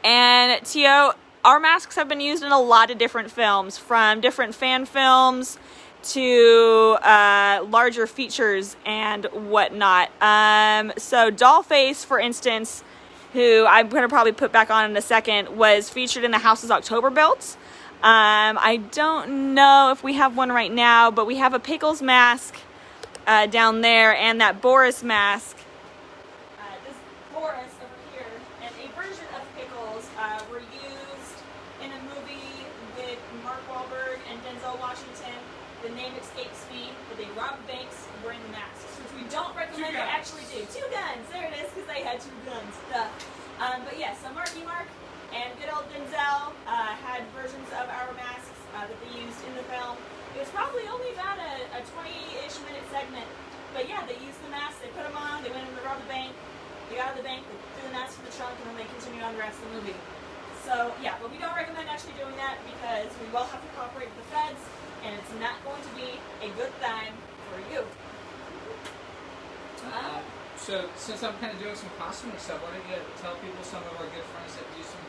And Tio, our masks have been used in a lot of different films, from different fan films to larger features and whatnot. So Dollface, for instance, who I'm going to probably put back on in a second, was featured in the House's October Built. I don't know if we have one right now, but we have a Pickles mask down there, and that Boris mask. This Boris over here, and a version of Pickles were used in a movie with Mark Wahlberg and Denzel Washington. The name escapes me, but they robbed banks wearing the masks, which we don't recommend to actually do. 2 guns, there it is, because they had 2 guns. Duh. But yeah, so Marky Mark and good old Denzel had versions of our masks that they used in the film. It was probably only about a 20-ish minute segment. But yeah, they used the masks, they put them on, they went in to rob the bank, they got out of the bank, they threw the masks in the trunk, and then they continued on the rest of the movie. So yeah, but we don't recommend actually doing that because we will have to cooperate with the feds, and it's not going to be a good time for you. So since I'm kind of doing some costuming stuff, why don't you tell people, some of our good friends that do some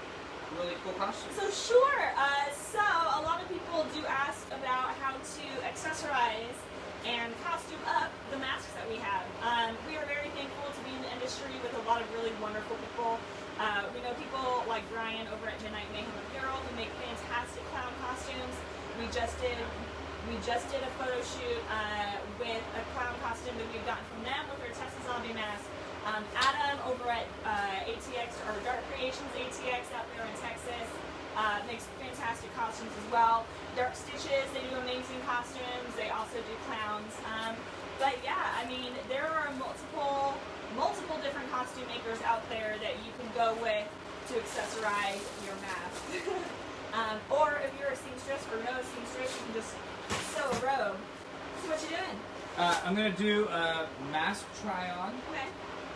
really cool costumes? So sure. So a lot of people do ask about how to accessorize and costume up the masks that we have. We are very thankful to be in the industry with a lot of really wonderful people. We know people like Brian over at Midnight Mayhem Apparel who make fantastic clown costumes. We just did a photo shoot with a clown costume that we've gotten from them with our Tessa Zombie mask. Adam over at ATX, or Dark Creations ATX out there in Texas, makes fantastic costumes as well. Dark Stitches, they do amazing costumes. They also do clowns. But yeah, I mean, there are multiple different costume makers out there that you can go with to accessorize your mask. Or if you're a seamstress or know a seamstress, you can just sew a robe. So what you doing? I'm going to do a mask try-on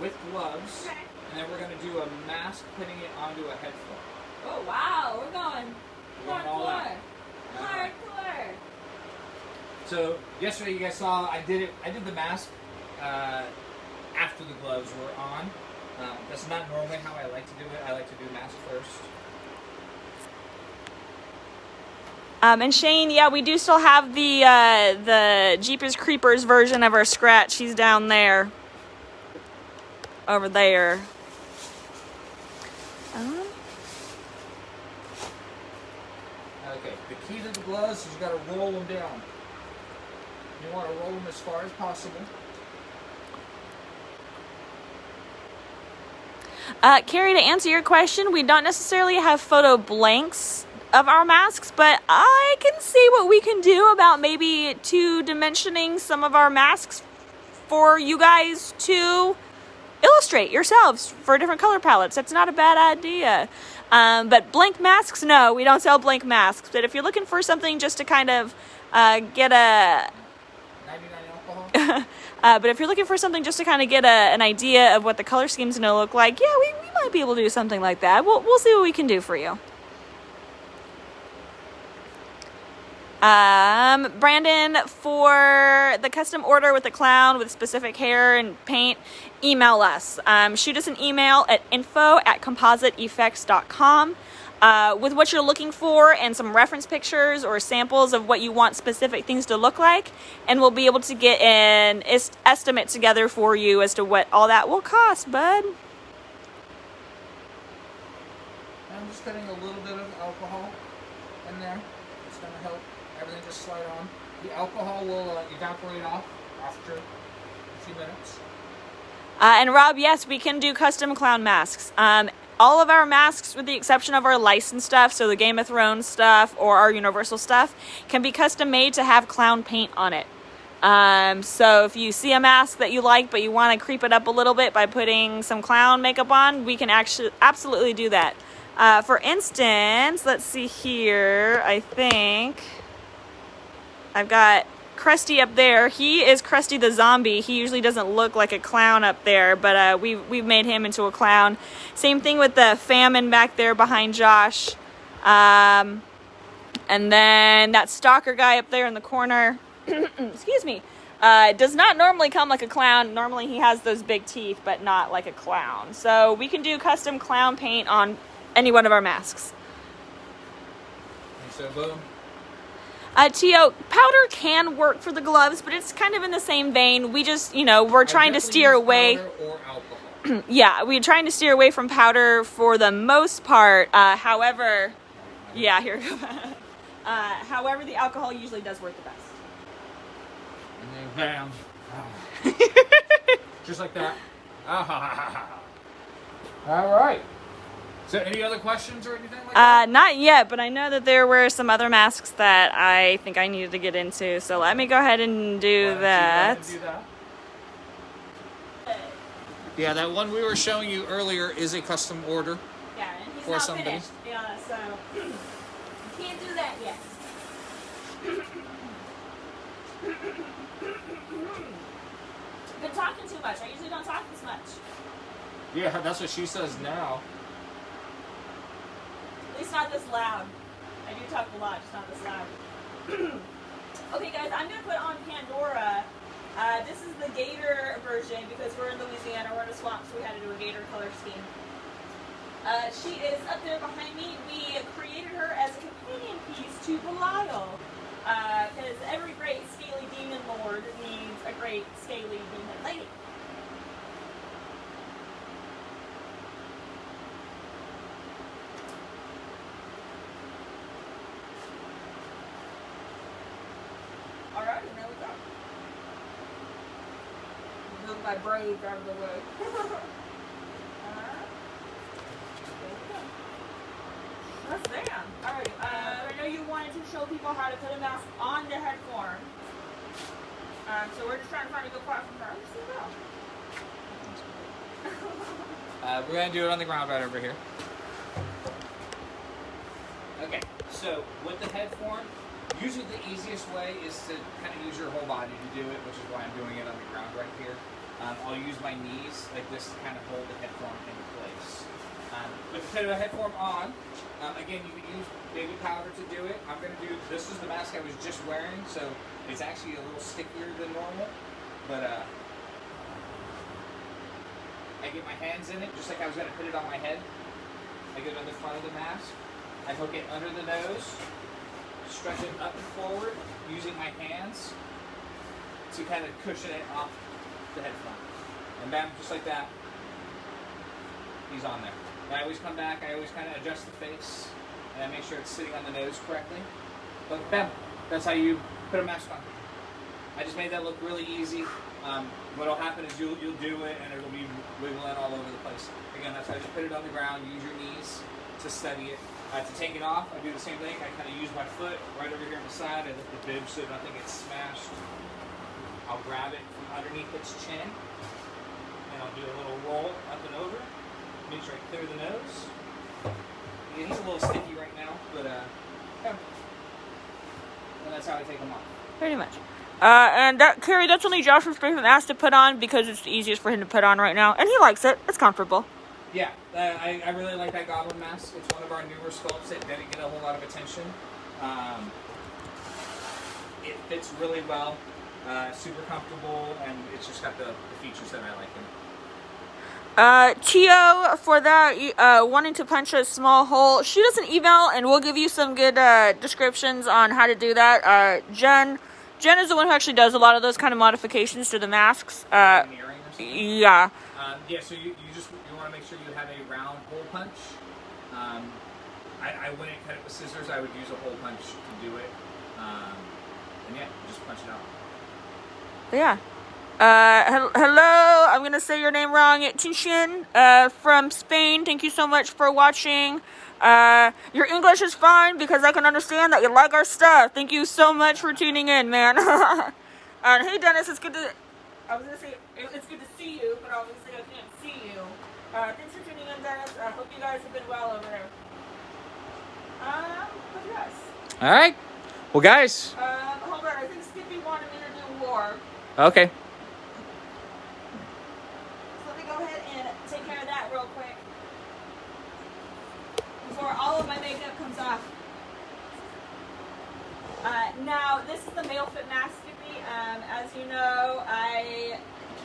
with gloves, Okay. and then we're going to do a mask putting it onto a head flip. Oh wow, we're going all out. Hardcore. So yesterday you guys saw I did the mask after the gloves were on. That's not normally how I like to do it. I like to do mask first. And Shane, yeah, we do still have the Jeepers Creepers version of our Scratch. He's down there. Over there. Okay, the key to the gloves is you got to roll them down. You want to roll them as far as possible. Carrie, to answer your question, we don't necessarily have photo blanks of our masks, but I can see what we can do about maybe 2-dimensioning some of our masks for you guys to illustrate yourselves for different color palettes. That's not a bad idea. But blank masks, no, we don't sell blank masks. But if you're looking for something just to kind of get a... 99 alcohol? But if you're looking for something just to kind of get an idea of what the color scheme's going to look like, yeah, we might be able to do something like that. We'll see what we can do for you. Brandon, for the custom order with the clown with specific hair and paint, email us. Shoot us an email at info@compositeeffects.com. with what you're looking for and some reference pictures or samples of what you want specific things to look like, and we'll be able to get an estimate together for you as to what all that will cost, bud. I'm just putting a little bit of alcohol in there. It's going to help everything just slide on. The alcohol will evaporate off after a few minutes. And Rob, yes, we can do custom clown masks. All of our masks, with the exception of our licensed stuff, so the Game of Thrones stuff or our Universal stuff, can be custom made to have clown paint on it. So if you see a mask that you like, but you want to creep it up a little bit by putting some clown makeup on, we can actually absolutely do that. For instance, let's see here. I think I've got Krusty up there. He is Krusty the zombie. He usually doesn't look like a clown up there, but we've made him into a clown. Same thing with the famine back there behind Josh. And then that stalker guy up there in the corner, excuse me, does not normally come like a clown. Normally he has those big teeth, but not like a clown. So we can do custom clown paint on any one of our masks. And so boom. Tio, powder can work for the gloves, but it's kind of in the same vein. We just, we're trying to steer away. Powder or alcohol. Yeah, we're trying to steer away from powder for the most part. However, yeah, here we go. However, the alcohol usually does work the best. And then bam. Just like that. All right. So any other questions or anything like that? Not yet, but I know that there were some other masks that I think I needed to get into. So let me go ahead and do that. Yeah, that one we were showing you earlier is a custom order. Yeah, and he's For not somebody. finished. Yeah, so can't do that yet. Been talking too much. I usually don't talk this much. Yeah, that's what she says now. At least not this loud. I do talk a lot, just not this loud. Okay, guys, I'm going to put on Pandora. This is the gator version because we're in Louisiana. We're in a swamp, so we had to do a gator color scheme. She is up there behind me. We created her as a companion piece to Belial. Because every great scaly demon lord needs a great scaly demon lady. Alright, now we go. Move my braids out of the way. That's damn. Alright, I know you wanted to show people how to put a mask on the head form. So we're just trying to find a good part from her. Let's see go. We're going to do it on the ground right over here. Okay, so with the head form, usually the easiest way is to kind of use your whole body to do it, which is why I'm doing it on the ground right here. I'll use my knees like this to kind of hold the head form into place. With the head form on, again, you can use baby powder to do it. I'm going to do, this is the mask I was just wearing, so it's actually a little stickier than normal, but I get my hands in it, just like I was going to put it on my head. I get it on the front of the mask. I hook it under the nose, stretch it up and forward, using my hands to kind of cushion it off the head front. And bam, just like that, he's on there. And I always come back, I always kind of adjust the face, and I make sure it's sitting on the nose correctly. But bam, that's how you put a mask on. I just made that look really easy. What'll happen is you'll do it, and it'll be wiggling all over the place. Again, that's how you put it on the ground, use your knees to steady it. To take it off, I do the same thing. I kind of use my foot right over here on the side. I lift the bib so nothing gets smashed. I'll grab it from underneath its chin, and I'll do a little roll up and over. Make sure I clear the nose. Yeah, he's a little sticky right now, but yeah. And that's how I take them off. Pretty much. And that, Carrie, that's only Josh's favorite mask to put on because it's the easiest for him to put on right now. And he likes it. It's comfortable. Yeah, I really like that goblin mask. It's one of our newer sculpts that didn't get a whole lot of attention. It fits really well, super comfortable, and it's just got the features that I like in it. Tio, for that, wanting to punch a small hole, shoot us an email and we'll give you some good descriptions on how to do that. Jen is the one who actually does a lot of those kind of modifications to the masks. Engineering or something? Yeah. Yeah, so you want to make sure you have a round hole punch. I wouldn't cut it with scissors. I would use a hole punch to do it. And yeah, just punch it out. Yeah. Hello, I'm gonna say your name wrong. Tinshin, from Spain. Thank you so much for watching. Your English is fine because I can understand that you like our stuff. Thank you so much for tuning in, man. And hey, Dennis, it's good to. I was gonna say it's good to see you, but obviously I can't see you. Thanks for tuning in, Dennis. I hope you guys have been well over there. But yes. All right. Well, guys. Hold on. I think Skippy wanted me to do war. Okay. So let me go ahead and take care of that real quick before all of my makeup comes off. Now, this is the male fit mask, Skippy. As you know, I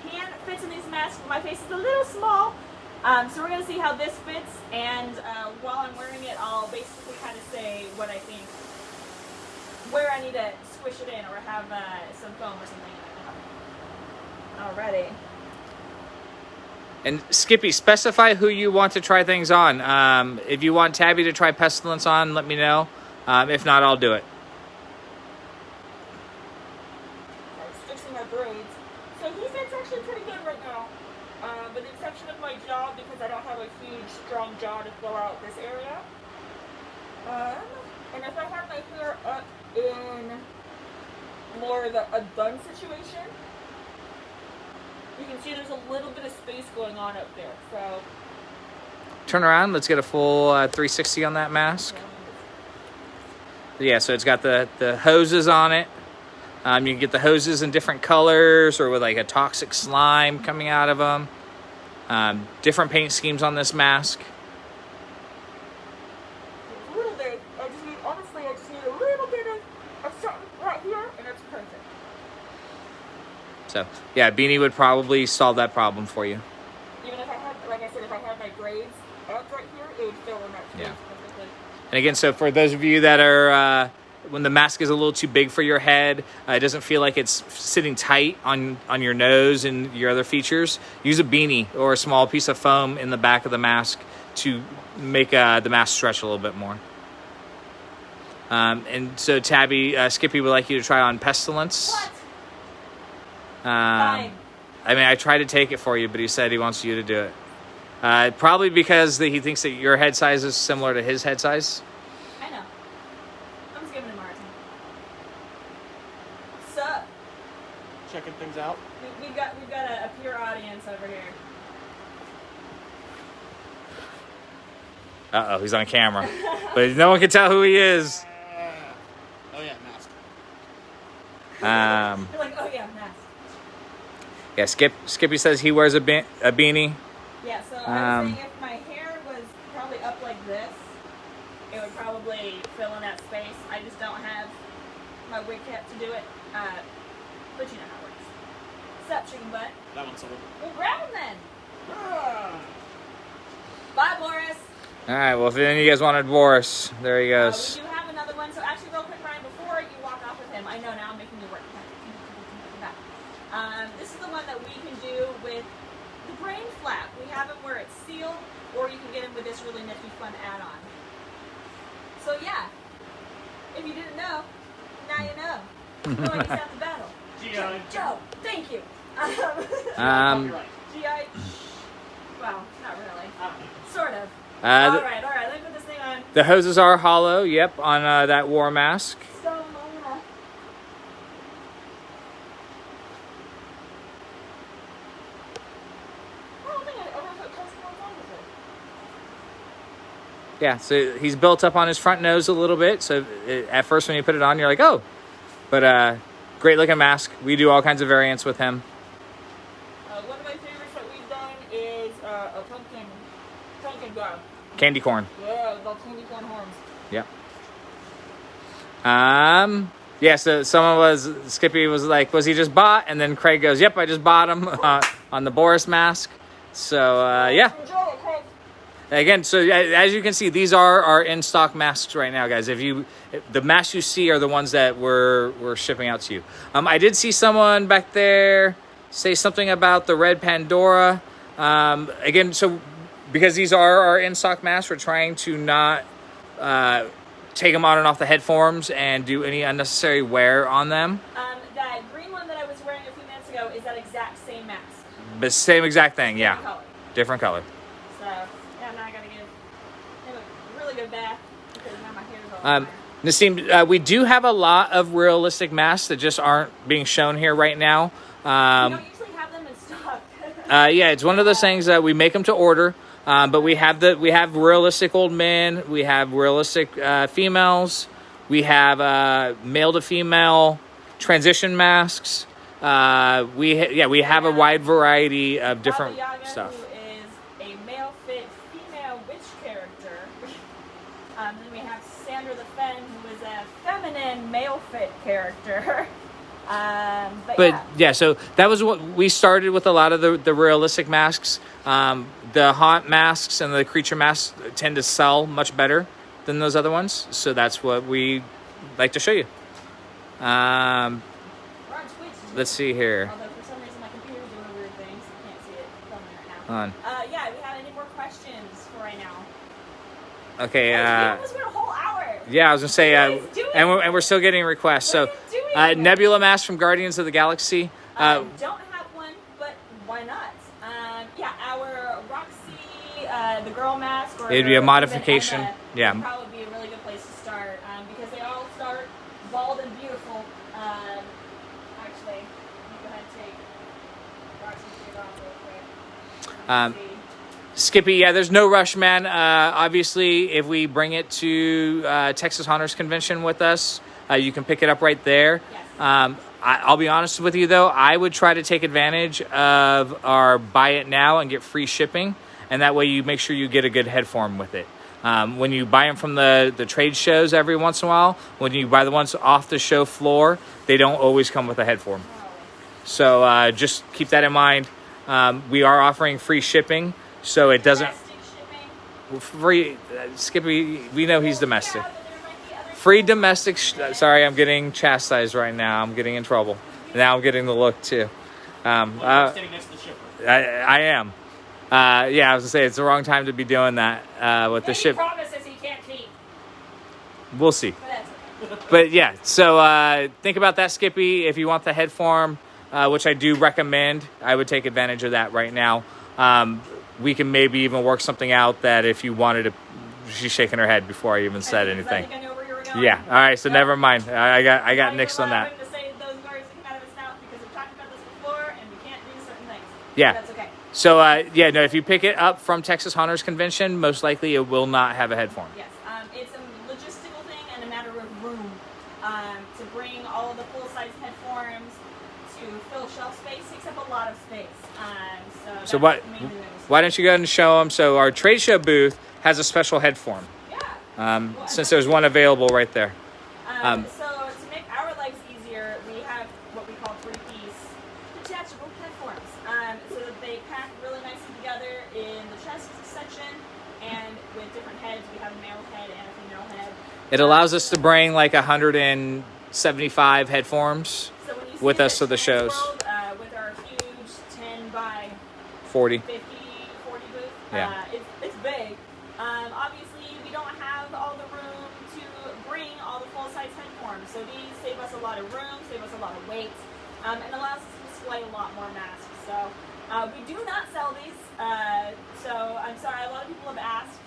can't fit in these masks. My face is a little small. So we're going to see how this fits, and while I'm wearing it, I'll basically kind of say what I think, where I need to squish it in or have some foam or something. Alrighty. And Skippy, specify who you want to try things on. If you want Tabby to try Pestilence on, let me know. If not, I'll do it. I was fixing my braids. So he fits actually pretty good right now. With the exception of my jaw, because I don't have a huge, strong jaw to fill out this area. And if I have my hair up in more of a bun situation, you can see there's a little bit of space going on up there. So Turn around. Let's get a full 360 on that mask. Yeah, so it's got the hoses on it. You can get the hoses in different colors or with like a toxic slime coming out of them. Different paint schemes on this mask. a little bit, I just need a little bit of something right here, and it's perfect. So, yeah, Beanie would probably solve that problem for you. Even if I had, like I said, if I had my braids up right here, it would fill in that space Yeah. perfectly. And again, so for those of you that are, when the mask is a little too big for your head, it doesn't feel like it's sitting tight on your nose and your other features, use a beanie or a small piece of foam in the back of the mask to make the mask stretch a little bit more. And so Tabby, Skippy would like you to try on Pestilence. What? I mean, I tried to take it for you, but he said he wants you to do it. Probably because he thinks that your head size is similar to his head size. I know. I'm just giving him a hard time. Sup? Checking things out. We've got a pure audience over here. Uh-oh, he's on camera. But no one can tell who he is. Oh yeah, mask. You're like, oh yeah, mask. Yeah, Skippy says he wears a beanie. Yeah, so I was saying if my hair was probably up like this, it would probably fill in that space. I just don't have my wig cap to do it. But you know how it works. Sup, chicken butt? That one's sold. Well, grab him then. Bye, Boris. All right, well, if any of you guys wanted Boris, there he We goes. do have another one. So actually, real quick, Ryan, before you walk off with him, I know now I'm making you work. This is the one that we can do with the brain flap. We have them where it's sealed, or you can get them with this really nifty fun add-on. So yeah, if you didn't know, now you know. Going to the battle. G.I. Joe, thank you. Copyright. G.I. Well, not really. Sort of. Uh, all right. Let me put this thing on. The hoses are hollow, yep, on that war mask. So, I don't think I ever put custom ones on before. Yeah, so he's built up on his front nose a little bit. So at first when you put it on, you're like, oh. But great looking mask. We do all kinds of variants with him. One of my favorites that we've done is a pumpkin guy. Candy corn. Yeah, the candy corn horns. Yep. Yeah, so Skippy was like, was he just bought? And then Craig goes, yep, I just bought him on the Boris mask. So yeah. Again, so as you can see, these are our in-stock masks right now, guys. The masks you see are the ones that we're shipping out to you. I did see someone back there say something about the red Pandora. Again, so because these are our in-stock masks, we're trying to not take them on and off the head forms and do any unnecessary wear on them. That green one that I was wearing a few minutes ago is that exact same mask. The same exact thing, Different yeah. color. Different color. So, yeah, now I gotta give him a really good bath because now my hair's all on fire. Nassim, we do have a lot of realistic masks that just aren't being shown here right now. We don't usually have them in stock. Yeah, it's one of those things that we make them to order. But we have realistic old men, we have realistic females, we have male to female transition masks. We have a wide variety of different Baba Yaga, stuff. Who is a male fit female witch character. Then we have Sandra the Fen, who is a feminine male fit character. But yeah, so that was what we started with. A lot of the realistic masks. The haunt masks and the creature masks tend to sell much better than those other ones. So that's what we like to show you. we're on Twitch. Let's see here. Although for some reason my computer's doing weird things, you can't see it filming right now. On. Yeah, we have any more questions for right now? Okay. We almost went a whole hour. Yeah, I was gonna say, What are you doing? and we're still getting requests. What So, are you doing? Nebula mask from Guardians of the Galaxy. Don't have one, but why not? Yeah, our Roxy, the girl mask, or It'd be a even modification. Emma, Yeah. would probably be a really good place to start because they all start bald and beautiful. Actually, let me go ahead and take Roxy's wig off real quick. Let's see. Skippy, yeah, there's no rush, man. Obviously, if we bring it to Texas Haunters Convention with us, you can pick it up right there. Yes. I'll be honest with you, though. I would try to take advantage of our buy it now and get free shipping. And that way you make sure you get a good head form with it. When you buy them from the trade shows every once in a while, when you buy the ones off the show floor, they don't always come with a head form. So just keep that in mind. We are offering free shipping. So it doesn't Domestic shipping. free Skippy. We know he's domestic. Yeah, but there might be other Free domestic. Sorry, I'm getting chastised right now. I'm getting in trouble. Now I'm getting the look too. Standing next to the shipper. I am. Yeah, I was gonna say it's the wrong time to be doing that with the Maybe ship. promises he can't keep. We'll see. But that's okay. But yeah, so think about that, Skippy. If you want the head form, which I do recommend, I would take advantage of that right now. We can maybe even work something out that if you wanted to. She's shaking her head before I even said anything. I think I know where you were going. Yeah. All right. So Yeah. never mind. I got Now nixed you're on that. allowed him to say those words that come out of his mouth because we've talked about this before and we can't do certain things. Yeah. That's okay. So yeah, no. If you pick it up from Texas Haunters Convention, most likely it will not have a head form. Yes. It's a logistical thing and a matter of room to bring all of the full-size head forms to fill shelf space takes up a lot of space. So that's what? mainly the Why don't you go ahead and show them? So our trade show booth has a special head form. Yeah. Since there's one available right there. So to make our lives easier, we have what we call 3-piece detachable head forms. So that they pack really nicely together in the chest section, and with different heads, we have a male head and a female head. It allows us to bring like 175 head forms So when you see with it us to at the shows. Transworld, with our huge 10 by 40. 50, 40 booth, Yeah. it's big. Obviously, we don't have all the room to bring all the full-size head forms, so these save us a lot of room, save us a lot of weight, and allows us to display a lot more masks. So we do not sell these, so I'm sorry, a lot of people have asked,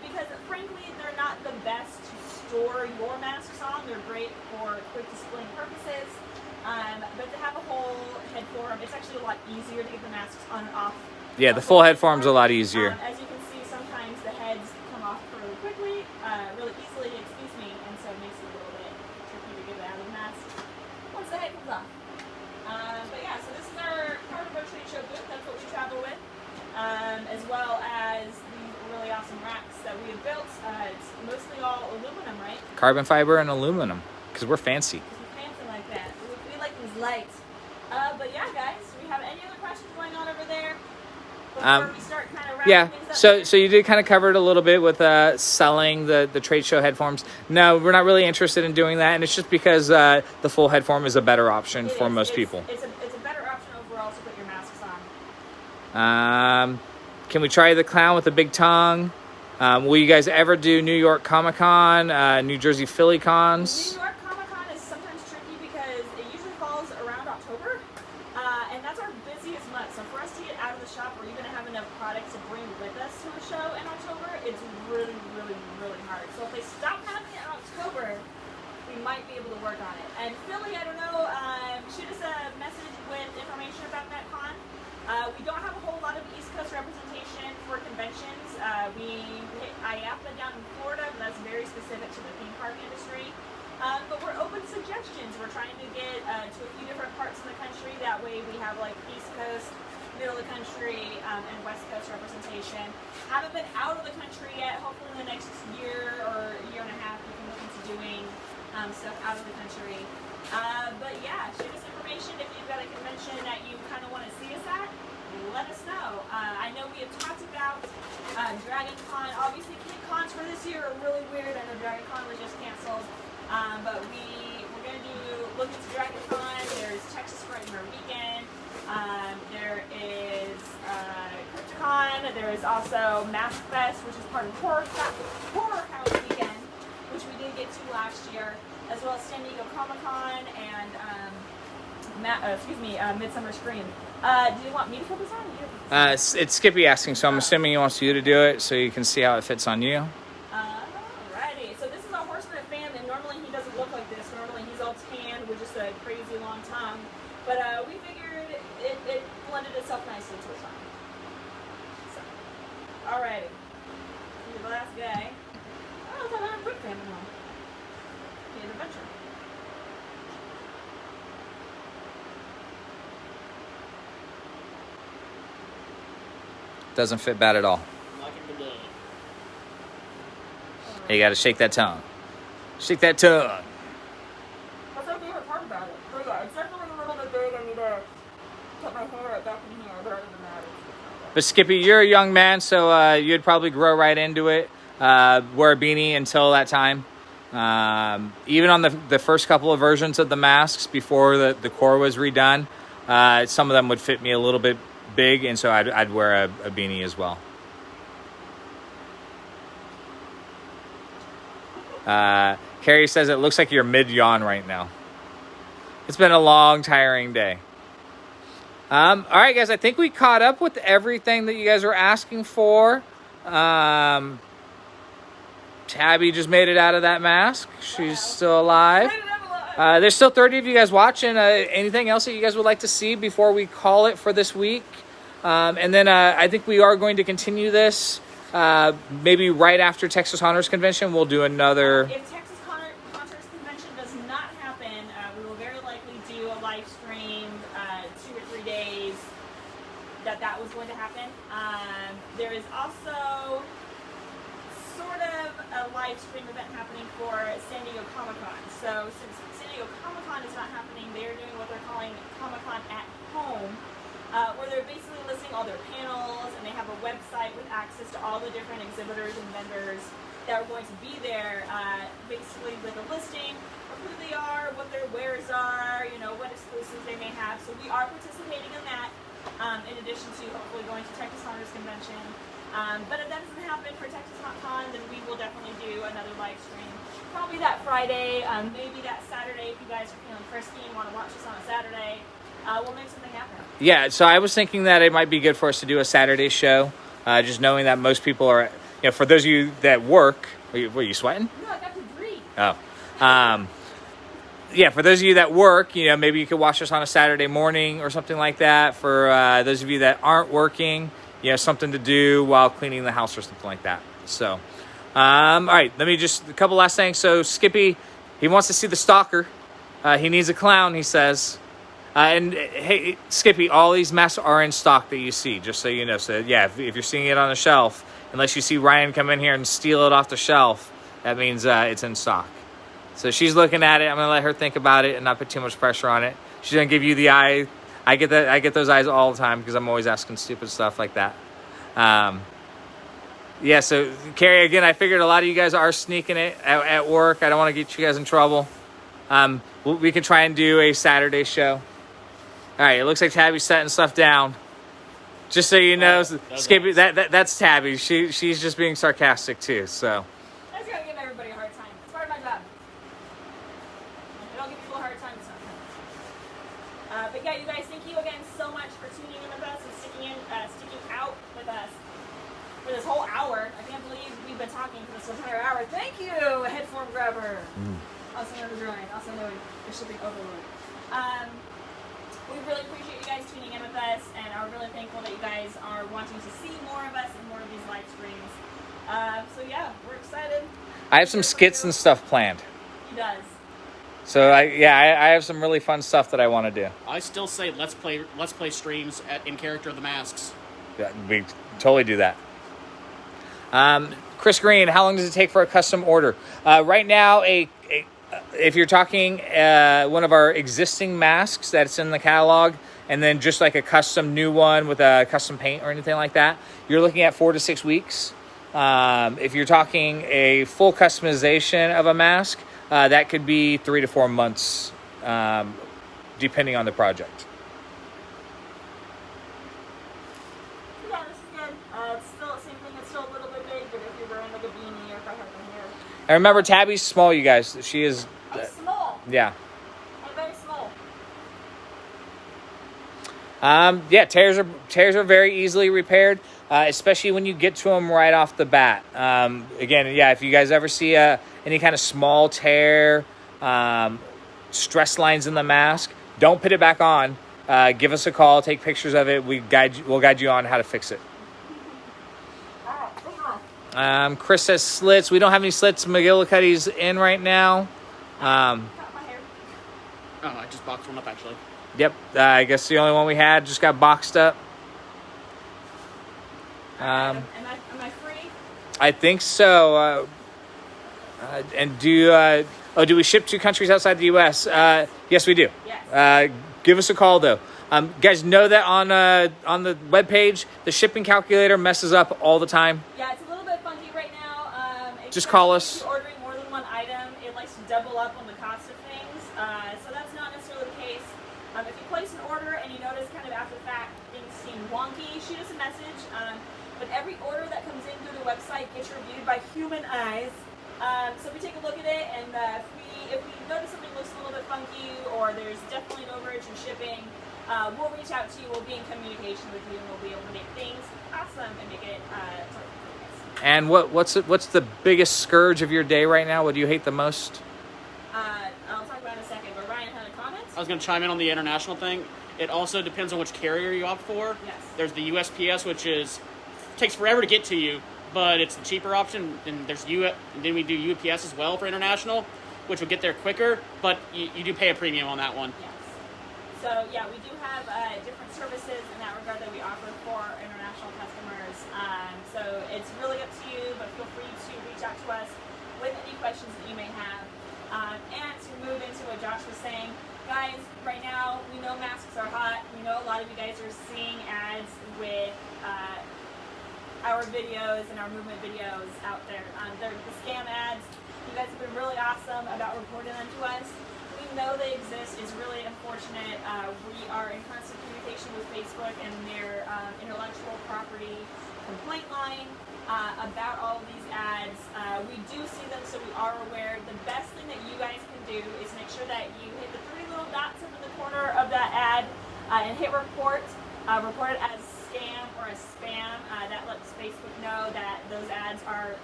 because frankly, they're not the best to store your masks on. They're great for quick displaying purposes, but to have a whole head form, it's actually a lot easier to get the masks on and off. Yeah, the full head form's a lot easier. As you can see, sometimes the heads come off really quickly, really easily, excuse me, and so it makes it a little bit tricky to get it out of the mask once the head comes off. But yeah, so this is our part of our trade show booth. That's what we travel with, as well as these really awesome racks that we have built. It's mostly all aluminum, right? Carbon fiber and aluminum, because we're fancy. Because we're fancy like that. We like these lights. But yeah, guys, we have any other questions going on over there? before we start kind of wrapping Yeah, things up? so you did kind of cover it a little bit with selling the trade show head forms. No, we're not really interested in doing that, and it's just because the full head form is a better option for most people. It's a better option overall to put your masks on. Can we try the clown with the big tongue? Will you guys ever do New York Comic Con, New Jersey Philly Cons? New York Comic Con is sometimes tricky because it usually falls around October, and that's our busiest month. So for us to get out of the shop or even have enough products to bring with us to a show in October, it's really, really, really hard. So if they stop having it in October, we might be able to work on it. And Philly, I don't know, shoot us a message with information about that con. We don't have a whole lot of East Coast representation for conventions. We hit IAPA down in Florida, but that's very specific to the theme park industry. But we're open to suggestions. We're trying to get to a few different parts of the country. That way we have like East Coast, middle of the country, and West Coast representation. Haven't been out of the country yet. Hopefully in the next year or year and a half we can look into doing stuff out of the country. But yeah, shoot us information if you've got a convention that you kind of want to see us at. Let us know. I know we have talked about Dragon Con. Obviously, cons for this year are really weird. I know Dragon Con was just canceled. But we're going to look into Dragon Con. There's Texas Frightmare Weekend. There is CryptoCon. There is also Mask Fest, which is part of Horror House Weekend, which we didn't get to last year, as well as San Diego Comic Con and Midsummer Scream. Do you want me to put this on? It's Skippy asking, so I'm assuming he wants you to do it so you can see how it fits on you. Alrighty, so this is our Horseman fan, and normally he doesn't look like this. Normally he's all tan with just a crazy long tongue. But we figured it blended itself nicely to his tongue. So, alrighty. Here's the last guy. Oh, I thought I had a quick fan at home. He had an adventure. Doesn't fit bad at all. You got to shake that tongue. Shake that tongue. That's my favorite part about it. So yeah, it's definitely a little bit big. I need to put my hair back in here, but other than that, But Skippy, you're a young man, so you'd probably grow right into it. Wear a beanie until that time. Even on the first couple of versions of the masks before the core was redone, some of them would fit me a little bit big, and so I'd wear a beanie as well. Carrie says it looks like you're mid-yawn right now. It's been a long, tiring day. All right, guys, I think we caught up with everything that you guys were asking for. Tabby just made it out of that mask. She's still alive. There's still 30 of you guys watching. Anything else that you guys would like to see before we call it for this week? And then I think we are going to continue this. Maybe right after Texas Hunters Convention, we'll do another. If Texas Hunters Convention does not happen, we will very likely do a live stream 2 or 3 days that was going to happen. There is also sort of a live stream event happening for San Diego Comic Con. So since San Diego Comic Con is not happening, they're doing what they're calling Comic Con at Home, where they're basically listing all their panels, and they have a website with access to all the different exhibitors and vendors that are going to be there, basically with a listing of who they are, what their wares are, what exclusives they may have. So we are participating in that, in addition to hopefully going to Texas Hunters Convention. But if that doesn't happen for Texas Con, then we will definitely do another live stream. Probably that Friday, maybe that Saturday if you guys are feeling frisky and want to watch us on a Saturday. We'll make something happen. Yeah, so I was thinking that it might be good for us to do a Saturday show, just knowing that most people are, for those of you that work, were you sweating? No, I got to breathe. Oh. Yeah, for those of you that work, maybe you could watch us on a Saturday morning or something like that. For those of you that aren't working, something to do while cleaning the house or something like that. So, all right, let me just, a couple last things. So Skippy, he wants to see the stalker. He needs a clown, he says. And hey, Skippy, all these masks are in stock that you see, just so you know. So yeah, if you're seeing it on the shelf, unless you see Ryan come in here and steal it off the shelf, that means it's in stock. So she's looking at it. I'm going to let her think about it and not put too much pressure on it. She's going to give you the eye I get those eyes all the time because I'm always asking stupid stuff like that. Yeah, so Carrie, again, I figured a lot of you guys are sneaking it at work. I don't want to get you guys in trouble. We can try and do a Saturday show. All right, it looks like Tabby's setting stuff down. Just so you know, Skippy, that's Tabby. She's just being sarcastic too. So. I just gotta give everybody a hard time. It's part of my job. I don't give people a hard time. It's not fun. But yeah, you guys, thank you again so much for tuning in with us and sticking out with us for this whole hour. I can't believe we've been talking for this entire hour. Thank you, Headform Grabber. Also known as Ryan. Also known as Shipping Overlord. We really appreciate you guys tuning in with us, and are really thankful that you guys are wanting to see more of us and more of these live streams. So yeah, we're excited. I have some skits and stuff planned. He does. So I have some really fun stuff that I want to do. I still say let's play streams in character of the masks. Yeah, we totally do that. Chris Green, how long does it take for a custom order? Right now, if you're talking one of our existing masks that's in the catalog, and then just like a custom new one with a custom paint or anything like that, you're looking at 4 to 6 weeks. If you're talking a full customization of a mask, that could be 3 to 4 months, depending on the project. Yeah, this is good. It's still the same thing. It's still a little bit big, but if you're wearing like a beanie or if I have my hair. And remember, Tabby's small, you guys. She is. I'm small. Yeah. I'm very small. Yeah, tears are very easily repaired, especially when you get to them right off the bat. Again, yeah, if you guys ever see any kind of small tear, stress lines in the mask, don't put it back on. Give us a call, take pictures of it. We'll guide you on how to fix it. Chris says slits. We don't have any slits. McGillicuddy's in right now. Cut my hair. Oh, I just boxed one up actually. Yep, I guess the only one we had just got boxed up. Am I free? I think so. And do we ship to countries outside the U.S.? Yes, we do. Yes. Give us a call though. Guys, know that on the webpage, the shipping calculator messes up all the time. Yeah, it's a little bit funky right now. Just call us. If you're ordering more than one item, it likes to double up on the cost of things. So that's not necessarily the case. If you place an order and you notice kind of after the fact things seem wonky, shoot us a message. But every order that comes in through the website gets reviewed by human eyes. So we take a look at it, and if we notice something looks a little bit funky, or there's definitely an overage in shipping, we'll reach out to you. We'll be in communication with you, and we'll be able to make things awesome and make it perfect. And what's the biggest scourge of your day right now? What do you hate the most? I'll talk about it in a second. But Ryan had a comment. I was going to chime in on the international thing. It also depends on which carrier you opt for. Yes. There's the USPS, which takes forever to get to you, but it's the cheaper option. And then we do UPS as well for international, which will get there quicker, but you do pay a premium on that one. Yes. So yeah, we do have different services in that regard that we offer for our international customers. So it's really up to you, but feel free to reach out to us with any questions that you may have. And to move into what Josh was saying, guys, right now we know masks are hot. We know a lot of you guys are seeing ads with our videos and our movement videos out there. They're the scam ads. You guys have been really awesome about reporting them to us. We know they exist. It's really unfortunate. We are in constant communication with Facebook and their intellectual property complaint line about all of these ads. We do see them, so we are aware. The best thing that you guys can do is make sure that you hit the 3 little dots up in the corner of that ad and hit report. Report it as scam or as spam. That lets Facebook know that those ads are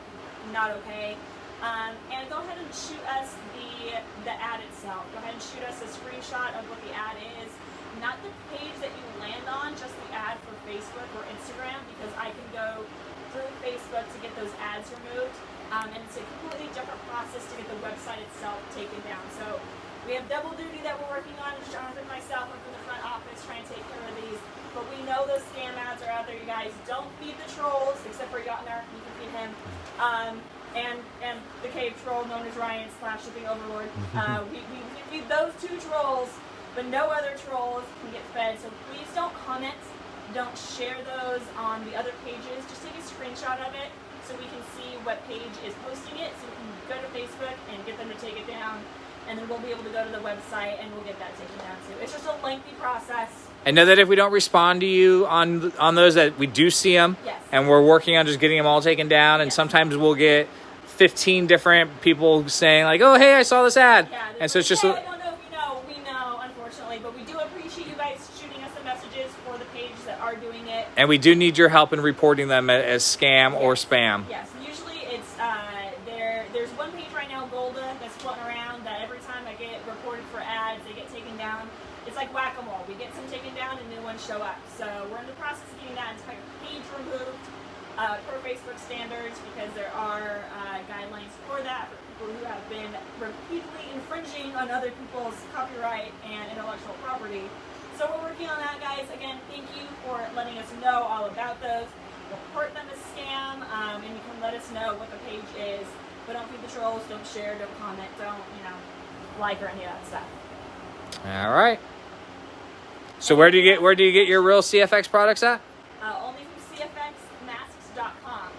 not okay. And go ahead and shoot us the ad itself. Go ahead and shoot us a screenshot of what the ad is. Not the page that you land on, just the ad for Facebook or Instagram, because I can go through Facebook to get those ads removed. And it's a completely different process to get the website itself taken down. So we have double duty that we're working on. Jonathan and myself are from the front office trying to take care of these. But we know those scam ads are out there, you guys. Don't feed the trolls, except for Yotner. You can feed him. And the cave troll known as Ryan / Shipping Overlord. We feed those 2 trolls. but no other trolls can get fed. So please don't comment, don't share those on the other pages. Just take a screenshot of it so we can see what page is posting it, so we can go to Facebook and get them to take it down, and then we'll be able to go to the website and we'll get that taken down too. It's just a lengthy process. And know that if we don't respond to you on those, that we do see them, Yes. and we're working on just getting them all taken down. And Yes. sometimes we'll get 15 different people saying like, "Oh, hey, I saw this ad," Yeah, and so it's just. I don't know if you know, we know, unfortunately, but we do appreciate you guys shooting us the messages for the page that are doing it. And we do need your help in reporting them as scam or spam. Yes, usually it's there's one page right now, Golda, that's floating around that every time I get reported for ads, they get taken down. It's like whack-a-mole. We get some taken down and new ones show up. So we're in the process of getting that entire page removed per Facebook standards, because there are guidelines for that for people who have been repeatedly infringing on other people's copyright and intellectual property. So we're working on that, guys. Again, thank you for letting us know all about those. Report them as scam, and you can let us know what the page is. But don't feed the trolls, don't share, don't comment, don't, like or any of that stuff. All right. So where do you get your real CFX products at? Only from CFXmasks.com.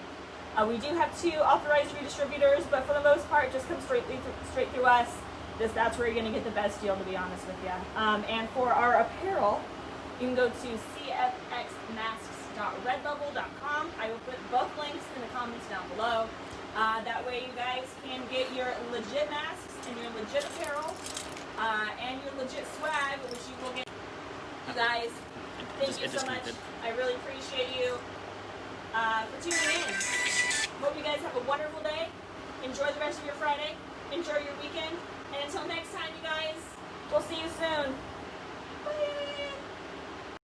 We do have 2 authorized redistributors, but for the most part, it just comes straight through us. That's where you're going to get the best deal, to be honest with you. And for our apparel, you can go to cfxmasks.redbubble.com. I will put both links in the comments down below. That way you guys can get your legit masks and your legit apparel and your legit swag, which you will get. You guys, thank you so much. I really appreciate you for tuning in. Hope you guys have a wonderful day. Enjoy the rest of your Friday. Enjoy your weekend.